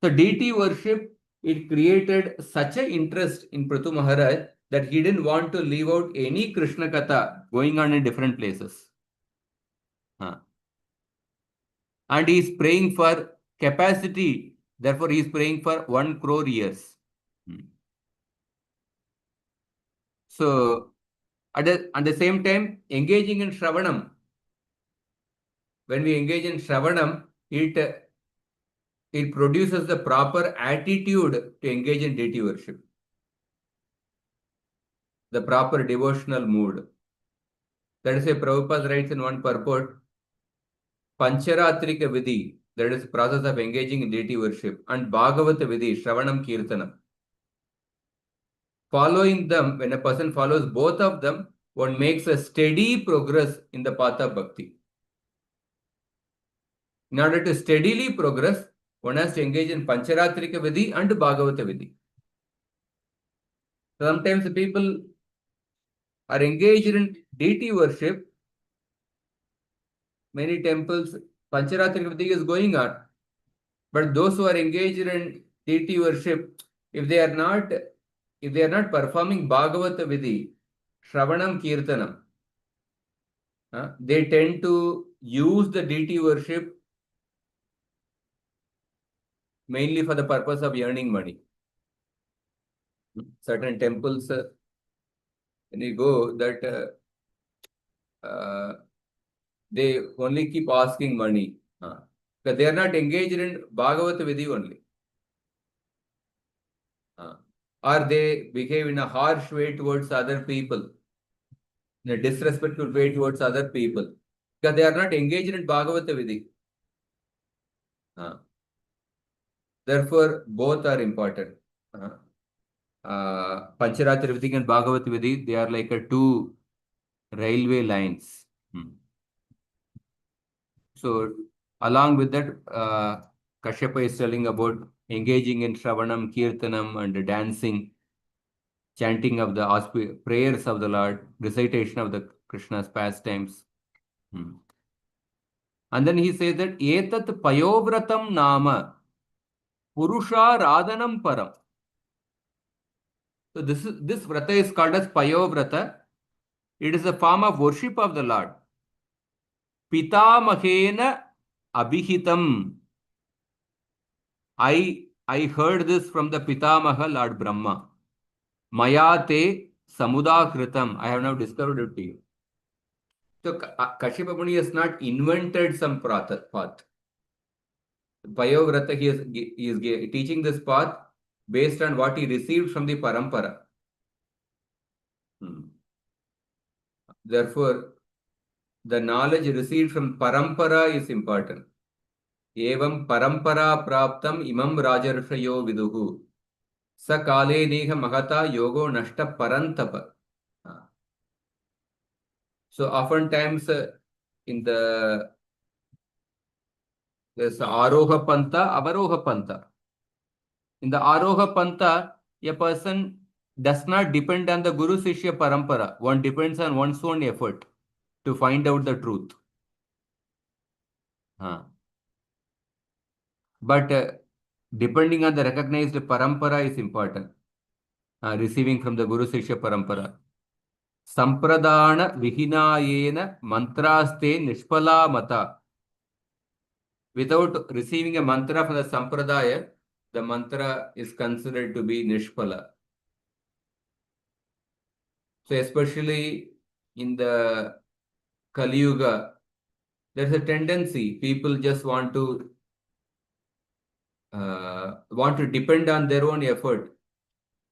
So deity worship, it created such an interest in Prithu Maharaj that he didn't want to leave out any Krishna Katha going on in different places. And he is praying for capacity, therefore he is praying for 1 crore years. So at the same time, engaging in Shravanam, when we engage in Shravanam, it produces the proper attitude to engage in deity worship, the proper devotional mood. That is why Prabhupada writes in one purport, Pancharatrika Vidhi, that is the process of engaging in deity worship, and Bhagavata Vidhi, Shravanam Kirtanam. Following them, when a person follows both of them, one makes a steady progress in the path of bhakti. In order to steadily progress, one has to engage in Pancharatrika Vidhi and Bhagavata Vidhi. Sometimes the people are engaged in deity worship. Many temples, Pancharatrika Vidhi is going on. But those who are engaged in deity worship, if they are not performing Bhagavata Vidhi, Shravanam Kirtanam, they tend to use the deity worship mainly for the purpose of earning money. Certain temples, when you go, that they only keep asking money. Because they are not engaged in Bhagavata Vidhi only. Or they behave in a harsh way towards other people, in a disrespectful way towards other people. Because they are not engaged in Bhagavata Vidhi. Therefore, both are important. Pancharatri Vidhi and Bhagavata Vidhi, they are like a 2 railway lines. So, along with that, Kashyapa is telling about engaging in Shravanam, Kirtanam, and dancing, chanting of the prayers of the Lord, recitation of the Krishna's pastimes. And then he says that Etat Payovratam Nama Purusha Radhanam Param. So this vrata is called as Payovrata. It is a form of worship of the Lord. Pitamahena Abhihitam. I heard this from the Pitamaha, Lord Brahma. Mayate Samudakritam. I have now discovered it to you. So Kashyapa Muni has not invented some path. Payovrata, he is teaching this path based on what he received from the parampara. Therefore, the knowledge received from parampara is important. Evam parampara praptam imam rajarshayo viduhu. Sa kale neha mahata yogo nashta parantapa. So oftentimes in there's Aroha Pantha, Avaroha Pantha. In the Aroha Pantha, a person does not depend on the Guru Sishya Parampara. One depends on one's own effort to find out the truth. But depending on the recognized Parampara is important. Receiving from the Guru Sishya Parampara. Sampradana Vihinayena Mantraste Nishpala Mata. Without receiving a mantra from the Sampradaya, the mantra is considered to be Nishpala. So especially in the Kali Yuga, there's a tendency, people just want to want to depend on their own effort.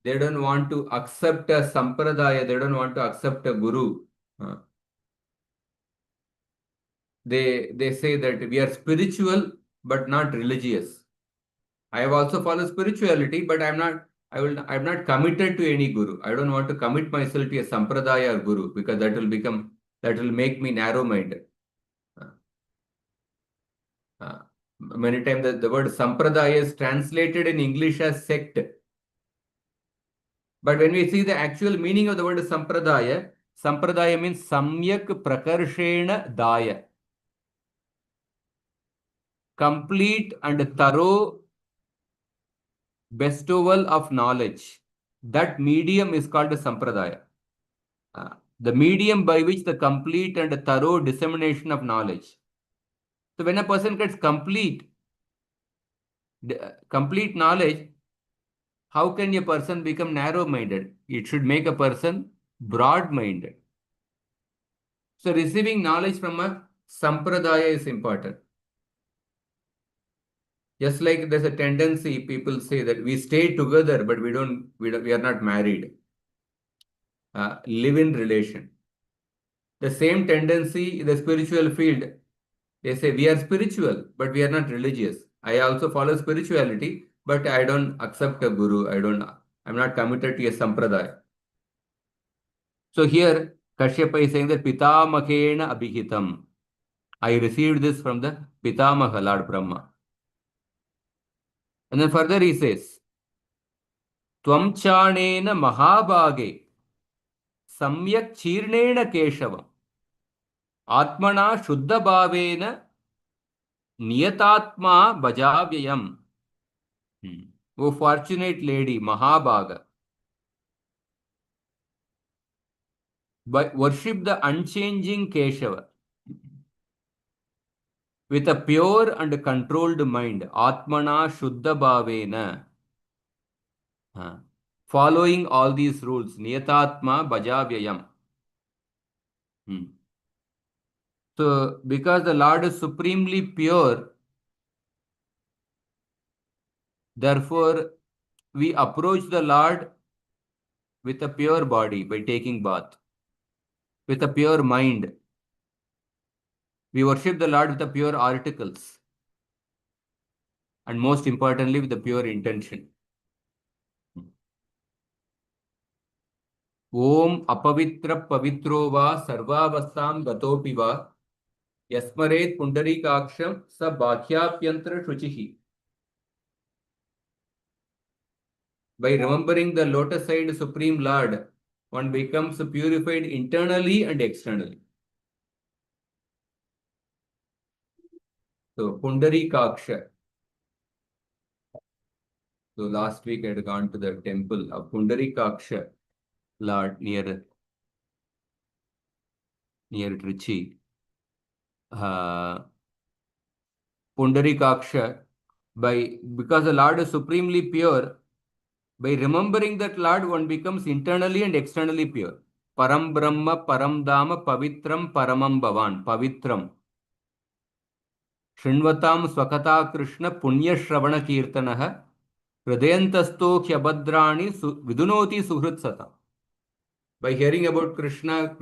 They don't want to accept a sampradaya. They don't want to accept a guru. They say that we are spiritual but not religious. I have also followed spirituality, but I'm not committed to any guru. I don't want to commit myself to a sampradaya or guru, because that will make me narrow-minded. Many times the word sampradaya is translated in English as sect. But when we see the actual meaning of the word sampradaya means samyak prakarshena daya. Complete and thorough bestowal of knowledge. That medium is called a sampradaya. The medium by which the complete and thorough dissemination of knowledge. So when a person gets complete knowledge, how can a person become narrow-minded? It should make a person broad-minded. So receiving knowledge from a sampradaya is important. Just like there's a tendency, people say that we stay together, but we are not married. Live-in relation. The same tendency in the spiritual field. They say we are spiritual, but we are not religious. I also follow spirituality, but I don't accept a guru. I'm not committed to a sampradaya. So here, Kashyapa is saying that Pitamakena Abhihitam. I received this from the Pitamaha, Lord Brahma. And then further he says, Tvamchanena Mahabhage Samyak Chirnena Keshavam Atmana Shuddha Bhavena Niyatatma Bhajavyayam. Oh fortunate lady, Mahabhaga. But worship the unchanging Keshava with a pure and controlled mind. Atmana Shuddha Bhavena. Following all these rules. Niyatatma Bhajavyayam. So, because the Lord is supremely pure, therefore, we approach the Lord with a pure body by taking bath, with a pure mind. We worship the Lord with the pure articles, and most importantly, with the pure intention. Om apavitra pavitro va sarvavastam gatopi va yasmaret pundarikaksham sa bhakyapyantra shuchihi. By remembering the lotus-eyed Supreme Lord, one becomes purified internally and externally. So, Pundarikaksha. So, last week I had gone to the temple of Pundarikaksha Lord near Trichy. Pundarikaksha, because the Lord is supremely pure, by remembering that Lord, one becomes internally and externally pure. Param Brahma, Param Dhamma, Pavitram, Paramam Bhavan. Pavitram. Shrinvatam Swakata Krishna Punya Shravana Kirtanaha Hridayantasto Khyabhadrani Vidunoti Suhrutsata. By hearing about Krishna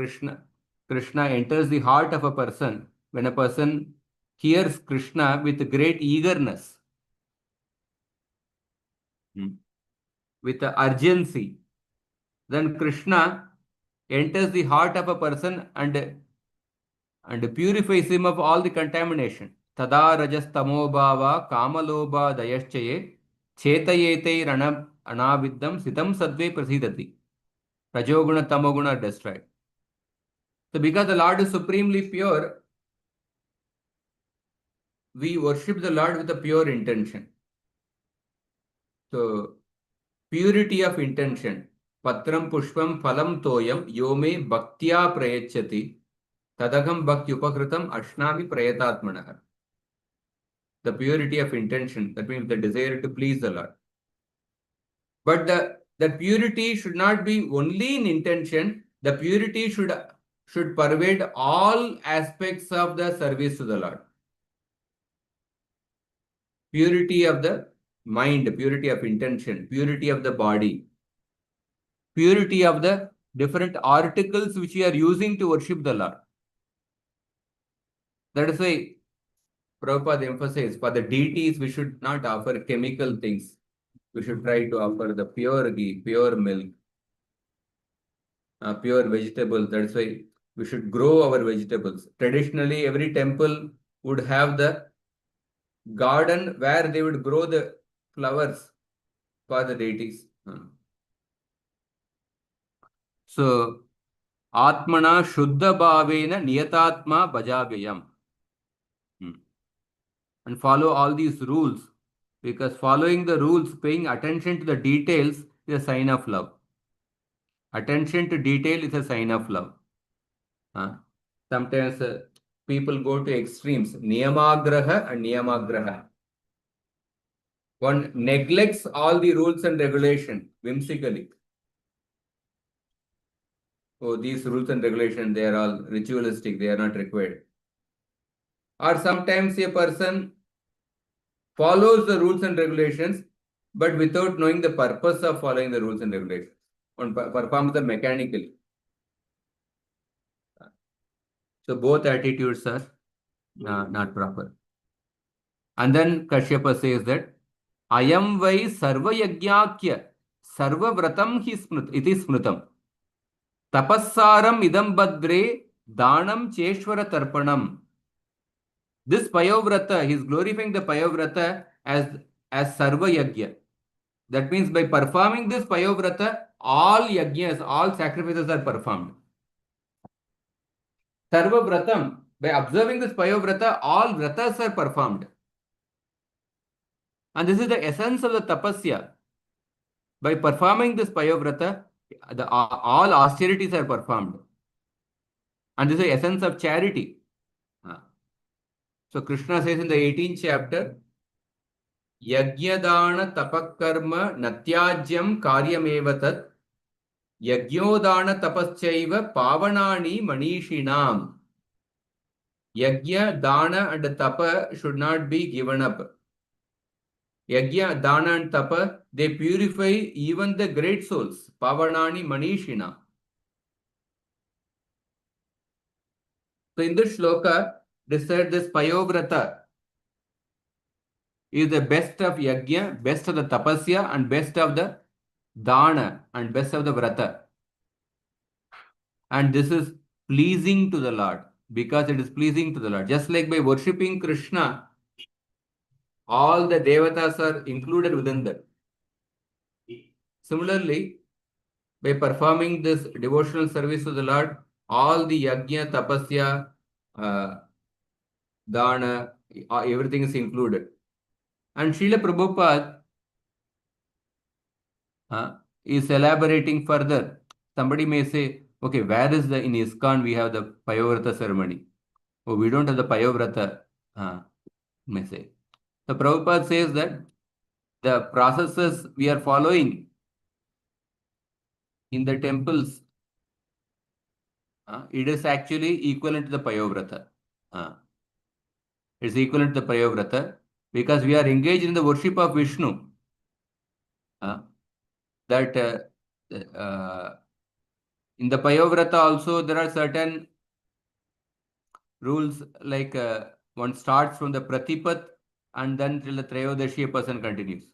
enters the heart of a person. When a person hears Krishna with great eagerness, with urgency, then Krishna enters the heart of a person and purifies him of all the contamination. Tada rajas tamo bhava kamalobha dayaschaye chetayete anaviddam sitam sadve prasidati. Rajoguna tamoguna are destroyed. So because the Lord is supremely pure, we worship the Lord with a pure intention. So, purity of intention. Patram pushpam phalam toyam yome bhaktya prayachati tadakam bhakti upakritam ashnami prayatatmanah. The purity of intention, that means the desire to please the Lord. But the purity should not be only in intention. The purity should pervade all aspects of the service to the Lord. Purity of the mind, purity of intention, purity of the body, purity of the different articles which we are using to worship the Lord. That is why Prabhupada emphasizes for the deities we should not offer chemical things. We should try to offer the pure ghee, pure milk, pure vegetables. That's why we should grow our vegetables. Traditionally, every temple would have the garden where they would grow the flowers for the deities. So, Atmana Shuddha Bhavena Niyatatma Bhajavyam. And follow all these rules, because following the rules, paying attention to the details is a sign of love. Attention to detail is a sign of love. Sometimes people go to extremes, niyamagraha and niyamagraha. One neglects all the rules and regulation whimsically. Oh, these rules and regulations, they are all ritualistic, they are not required. Or sometimes a person follows the rules and regulations, but without knowing the purpose of following the rules and regulations, and performs them mechanically. So both attitudes are not proper. And then Kashyapa says that Ayam vai sarva yagyakya sarva vratam hi iti smrutam tapassaram idam badre danam cheshwara tarpanam. This Payovrata, he is glorifying the Payovrata as sarva yagya. That means by performing this Payovrata, all yajnas, all sacrifices are performed. Sarva vratam, by observing this Payovrata, all vratas are performed. And this is the essence of the tapasya. By performing this Payovrata, all austerities are performed. And this is the essence of charity. So Krishna says in the 18th chapter, Yagyadana tapakarma natyajyam karyamevatat Yagyodana tapaschaiva pavanani manishinam. Yagya, dana and tapa should not be given up. Yagya, dana and tapa, they purify even the great souls. Pavanani manishina. So in this shloka, they said this Payovrata is the best of Yagya, best of the Tapasya, and best of the Dana, and best of the Vrata. And this is pleasing to the Lord, because it is pleasing to the Lord. Just like by worshipping Krishna, all the devatas are included within that. Similarly, by performing this devotional service to the Lord, all the Yajna, Tapasya, Dana, everything is included. And Srila Prabhupada is elaborating further. Somebody may say, okay, where is in ISKCON we have the Payovrata ceremony? Oh, we don't have the Payovrata, may say. So Prabhupada says that the processes we are following in the temples, it is actually equivalent to the Payovrata. It's equivalent to the Payovrata because we are engaged in the worship of Vishnu. That in the Payovrata also there are certain rules, like one starts from the Pratipat and then till the Trayodashi a person continues.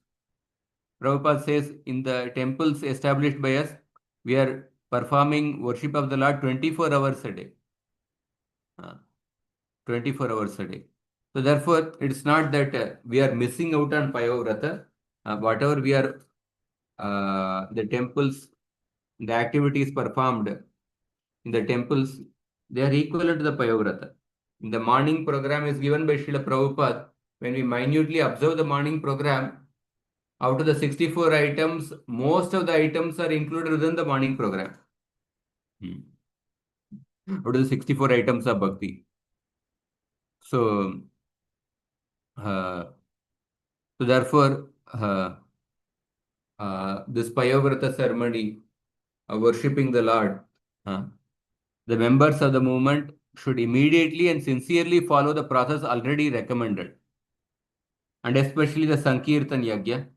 Prabhupada says in the temples established by us, we are performing worship of the Lord 24 hours a day. 24 hours a day. So therefore, it's not that we are missing out on Payovrata. Whatever we are, the temples, the activities performed in the temples, they are equivalent to the Payovrata. In the morning program is given by Srila Prabhupada. When we minutely observe the morning program, out of the 64 items, most of the items are included within the morning program. Out of the 64 items of bhakti. So therefore, this Payovrata ceremony, worshipping the Lord, the members of the movement should immediately and sincerely follow the process already recommended. and especially the Sankirtan Yagya.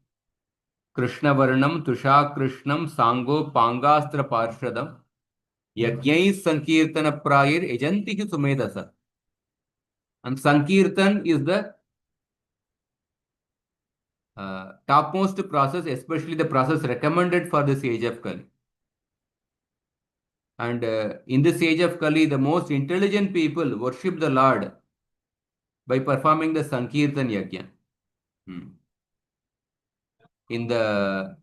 Krishna Varnam Tusha Krishnam Sango Pangastra Parshadam Yagyai Sankirtana Prayir Ejantihi Sumedasa. And Sankirtan is the topmost process, especially the process recommended for this age of Kali. And in this age of Kali, the most intelligent people worship the Lord by performing the Sankirtan Yajna. In the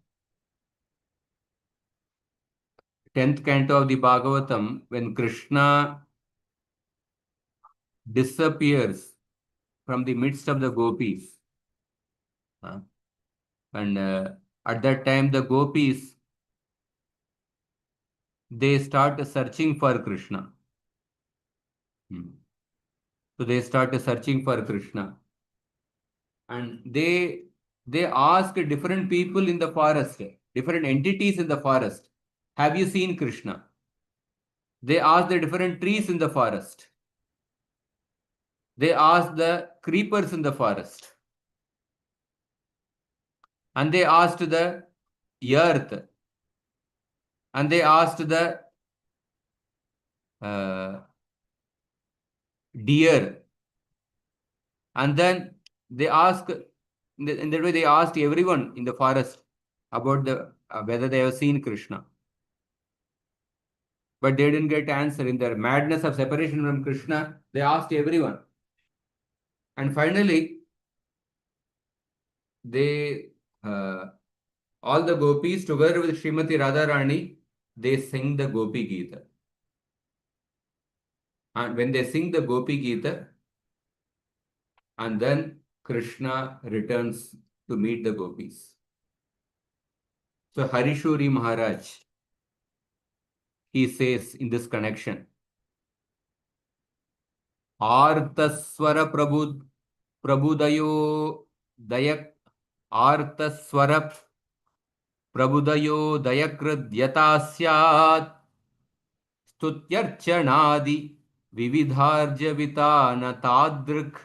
10th canto of the Bhagavatam, when Krishna disappears from the midst of the gopis, and at that time the gopis, they start searching for Krishna. So they start searching for Krishna. And they ask different people in the forest, different entities in the forest, have you seen Krishna? They ask the different trees in the forest. They ask the creepers in the forest. And they asked the earth. And they asked the deer. And then they asked, in that way they asked everyone in the forest about the whether they have seen Krishna. But they didn't get answer. In their madness of separation from Krishna, they asked everyone. And finally, they all the gopis together with Srimati Radharani, they sing the Gopi Gita. And when they sing the Gopi Gita, and then Krishna returns to meet the gopis. So Harishuri Maharaj, he says in this connection, Artaswara Prabhudayo Dayak Artaswara Prabhudayo Dayakridyata Stutyarchanadi Vividharjavita Natadrik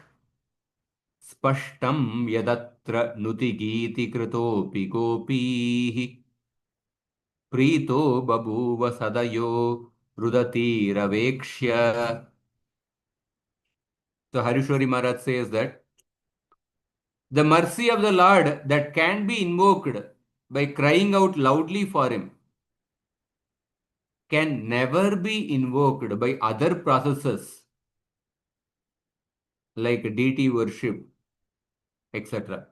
Spashtam Yadatra Nutigiti Kritopi Gopihi Prito Babuva Sadayo Rudati Ravekshya. So Harishwari Maharaj says that the mercy of the Lord that can be invoked by crying out loudly for him can never be invoked by other processes like deity worship, etc.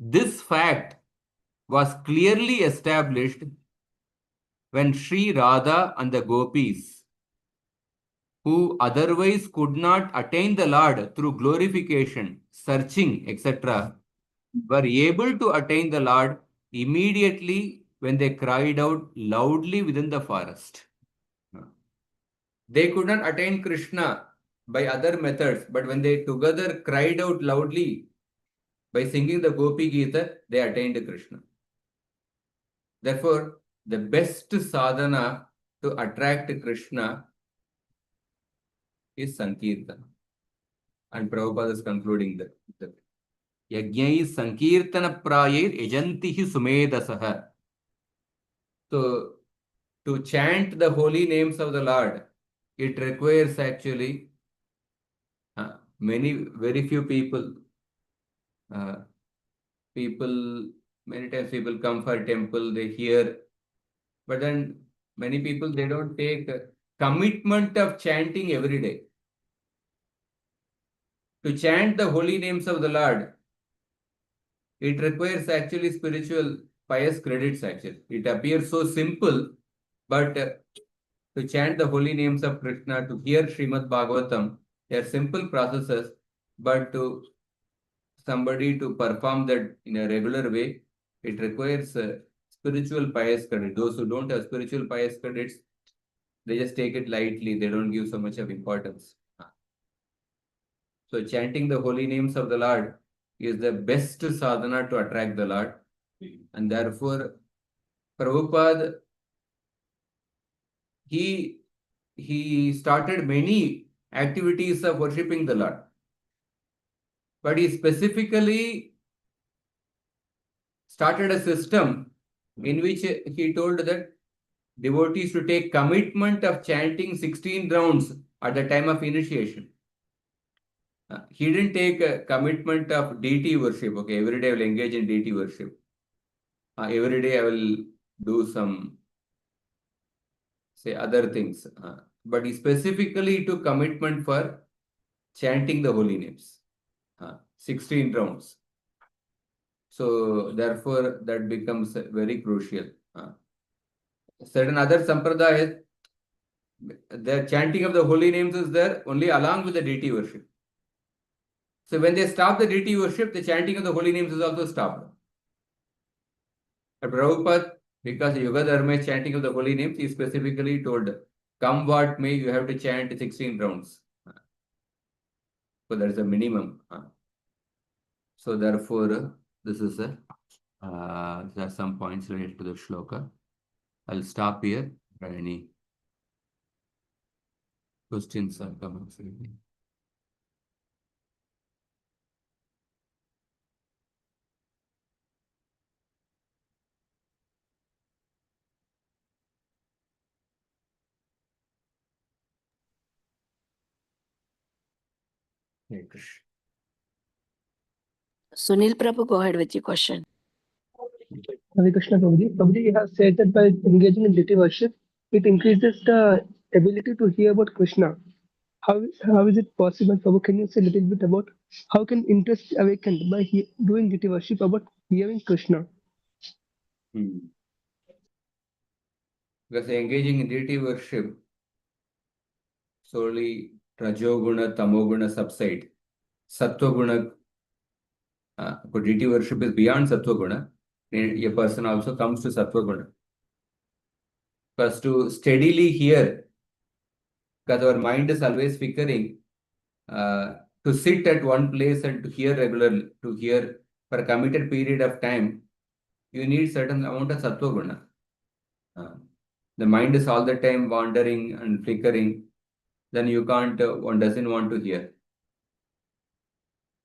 This fact was clearly established when Sri Radha and the gopis, who otherwise could not attain the Lord through glorification, searching, etc., were able to attain the Lord immediately when they cried out loudly within the forest. They could not attain Krishna by other methods, but when they together cried out loudly by singing the Gopi Gita, they attained Krishna. Therefore, the best sadhana to attract Krishna is Sankirtana. And Prabhupada is concluding that. Yagyai Sankirtana Prayir Ejantihi Sumedasaha. So, to chant the holy names of the Lord, it requires actually very few people. Many times people come for temple, they hear, but then many people, they don't take commitment of chanting every day. To chant the holy names of the Lord, it requires actually spiritual pious credits actually. It appears so simple, but to chant the holy names of Krishna, to hear Srimad Bhagavatam, they are simple processes, but to somebody to perform that in a regular way, it requires spiritual pious credit. Those who don't have spiritual pious credits, they just take it lightly. They don't give so much of importance. So chanting the holy names of the Lord is the best sadhana to attract the Lord. And therefore, Prabhupada, he started many activities of worshipping the Lord. but he specifically started a system in which he told that devotees to take commitment of chanting 16 rounds at the time of initiation. He didn't take a commitment of deity worship. Okay, every day I will engage in deity worship. Every day I will do some, say, other things. But he specifically took commitment for chanting the holy names. 16 rounds. So therefore, that becomes very crucial. Certain other sampradayas, the chanting of the holy names is there only along with the deity worship. So when they stop the deity worship, the chanting of the holy names is also stopped. At Prabhupada, because Yoga Dharma is chanting of the holy names, he specifically told, come what may, you have to chant 16 rounds. So that is the minimum. So therefore, this is there are some points related to the shloka. I'll stop here. Are any questions or comments? Sunil Prabhu, go ahead with your question. Hare Krishna Prabhuji. Prabhuji has said that by engaging in deity worship, it increases the ability to hear about Krishna. How is it possible, Prabhu? Can you say a little bit about how can interest awakened by doing deity worship about hearing Krishna? Because engaging in deity worship, solely Rajoguna, Tamoguna subside. Sattva deity worship is beyond Sattva Guna. A person also comes to Sattva Guna. Because to steadily hear, because our mind is always flickering, to sit at one place and to hear regularly, to hear for a committed period of time, you need certain amount of Sattva Guna. The mind is all the time wandering and flickering, then you can't, one doesn't want to hear.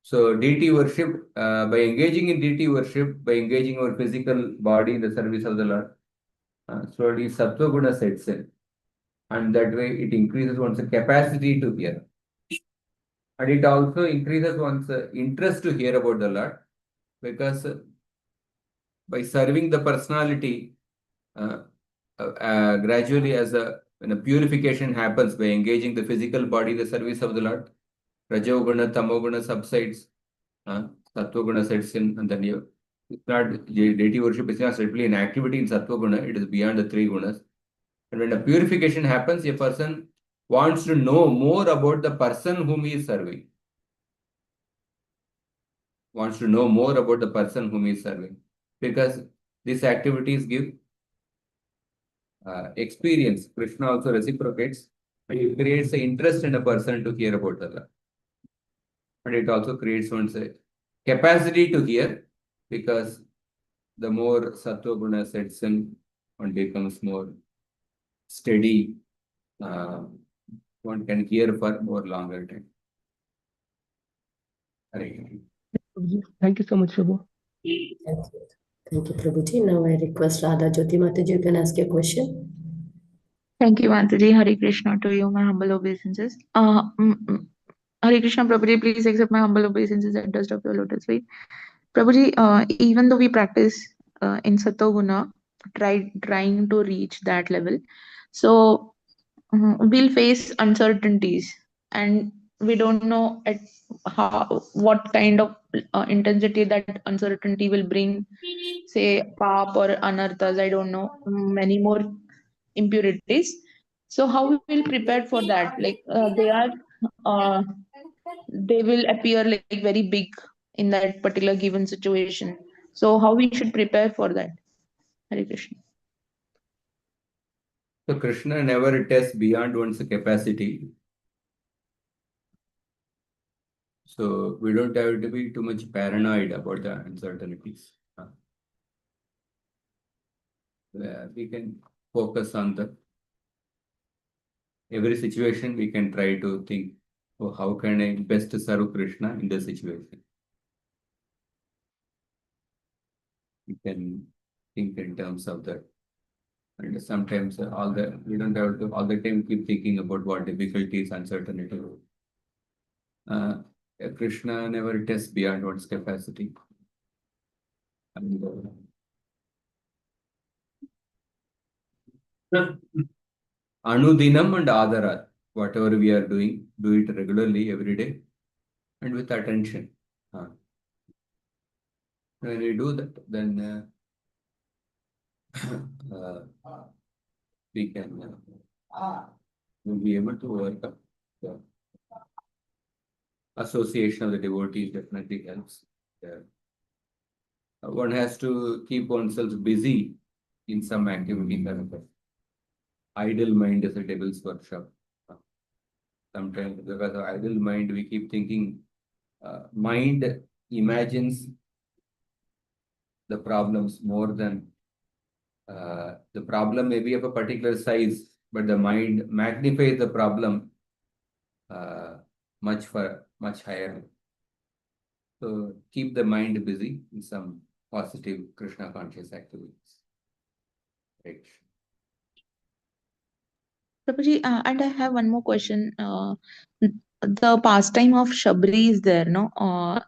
So deity worship, by engaging in deity worship, by engaging our physical body in the service of the Lord, slowly Sattva Guna sets in. And that way it increases one's capacity to hear. And it also increases one's interest to hear about the Lord, because by serving the personality, gradually when a purification happens by engaging the physical body in the service of the Lord, Rajoguna, Tamoguna subsides, Sattva Guna sets in, and then it's not deity worship is not simply an activity in Sattva Guna, it is beyond the three gunas. And when a purification happens, a person wants to know more about the person whom he is serving. Wants to know more about the person whom he is serving. Because these activities give experience. Krishna also reciprocates. It creates an interest in a person to hear about the Lord. And it also creates one's capacity to hear, because the more Sattva Guna sets in, one becomes more steady. One can hear for more longer time. Thank you so much, Prabhu. Thank you, Prabhuji. Now I request Radha Jyoti Mataji, you can ask your question. Thank you, Mataji. Hare Krishna to you, my humble obeisances. Hare Krishna, Prabhuji, please accept my humble obeisances at dust of your lotus feet. Prabhuji, even though we practice in Sattva-guna, trying to reach that level, so we'll face uncertainties, and we don't know at what kind of intensity that uncertainty will bring, say, pap or anarthas, I don't know, many more impurities. So how we will prepare for that? Like they will appear like very big in that particular given situation. So how we should prepare for that? Hare Krishna. So Krishna never tests beyond one's capacity. So we don't have to be too much paranoid about the uncertainties. We can focus on every situation. We can try to think, oh, how can I best serve Krishna in this situation? You can think in terms of that. And sometimes we don't have to all the time keep thinking about what difficulties, uncertainty. Krishna never tests beyond one's capacity. And, Anudinam and Adara, whatever we are doing, do it regularly every day and with attention. When we do that, then we can we'll be able to overcome. The association of the devotees definitely helps. One has to keep oneself busy in some activity. Idle mind is a devil's workshop. Sometimes because of idle mind, we keep thinking, mind imagines the problems more than the problem may be of a particular size, but the mind magnifies the problem much higher. So keep the mind busy in some positive Krishna conscious activities. Right. Prabhuji, and I have one more question. The pastime of Shabri is there, no,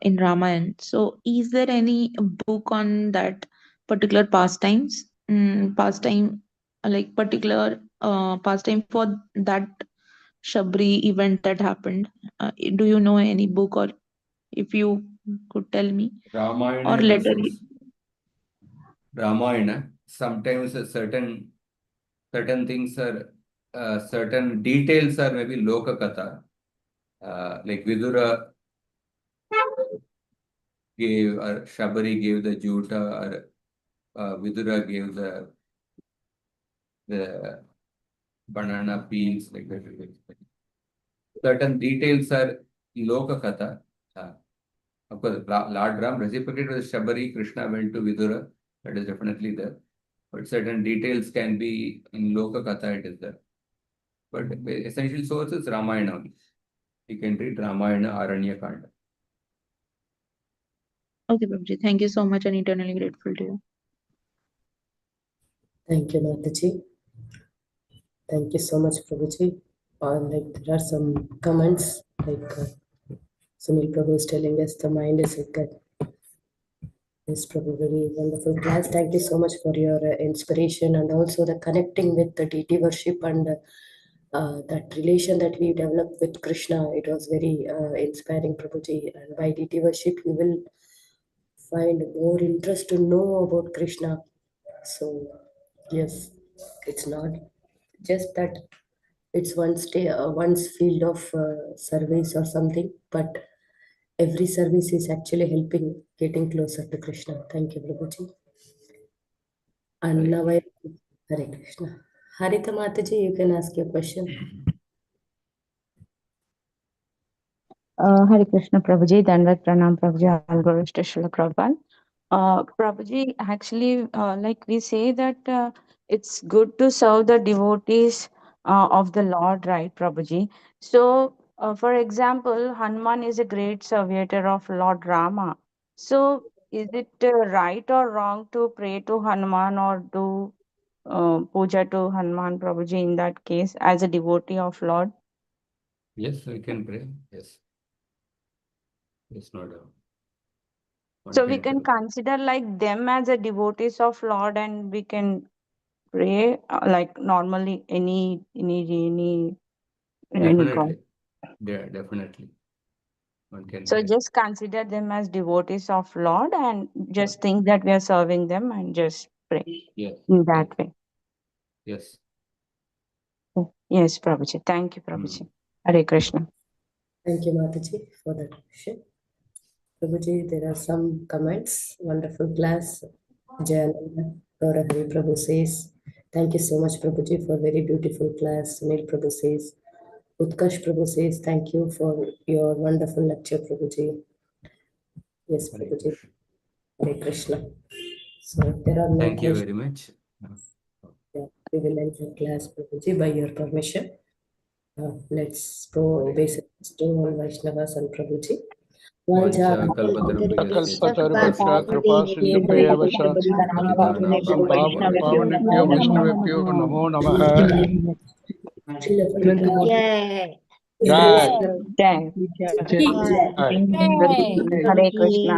in Ramayana. So, is there any book on that particular pastimes? Pastime, like particular pastime for that Shabri event that happened. Do you know any book, or if you could tell me, Ramayana or in the later? sense, Ramayana, sometimes certain things are, certain details are maybe Loka Katha. Like Vidura gave, or Shabari gave the Juta, or Vidura gave the banana peels, like that. Certain details are Loka Katha. Of course, Lord Ram reciprocated with Shabari, Krishna went to Vidura, that is definitely there. But certain details can be in Loka Katha, it is there. But the essential source is Ramayana only. You can read Ramayana, Aranya Kanda. Okay, Prabhuji, thank you so much and eternally grateful to you. Thank you, Mataji. Thank you so much, Prabhuji. There are some comments, Sunil Prabhu is telling us the mind is good. Yes, Prabhu, very wonderful class. Thank you so much for your inspiration and also the connecting with the deity worship and that relation that we developed with Krishna. It was very inspiring, Prabhuji. And by deity worship, you will find more interest to know about Krishna. So, yes, it's not just that it's one's field of service or something, but every service is actually helping getting closer to Krishna. Thank you, Prabhuji. And now Hare Krishna. Harita Mataji, you can ask your question. Hare Krishna Prabhuji, Dandat Pranam Prabhuji, all glories to Srila Prabhupada. Prabhuji, actually, like we say that it's good to serve the devotees of the Lord, right, Prabhuji? So, for example, Hanuman is a great servitor of Lord Rama. So, is it right or wrong to pray to Hanuman or do puja to Hanuman, Prabhuji, in that case, as a devotee of Lord? Yes, we can pray. Yes. It's not a. So we can consider like them as a devotees of Lord, and we can pray like normally any God. Yeah, definitely. One can So pray. just consider them as devotees of Lord and just think that we are serving them and just pray in that way. Yes. Yes, Prabhuji. Thank you, Prabhuji. Hare Krishna. Thank you, Mataji, for that question. Prabhuji, there are some comments. Wonderful class. Jayananda Gaura Hari Prabhu says, thank you so much, Prabhuji, for very beautiful class. Sunil Prabhu says, Utkash Prabhu says, thank you for your wonderful lecture, Prabhuji. Yes, Prabhuji. Hare Krishna. So there are no Thank you questions. very much. Yeah, we will end the class, Prabhuji, by your permission. Let's go basic to all Vaishnavas and Prabhuji. वाञ्छाकल्पतरुभ्यश्च कल्पतरुभ्यश्च कृपा सिन्धुभ्येव च पतितानां पावनेभ्यो वैष्णवेभ्यो नमो नमः। Yay. जय Jai. जय। Hare Krishna.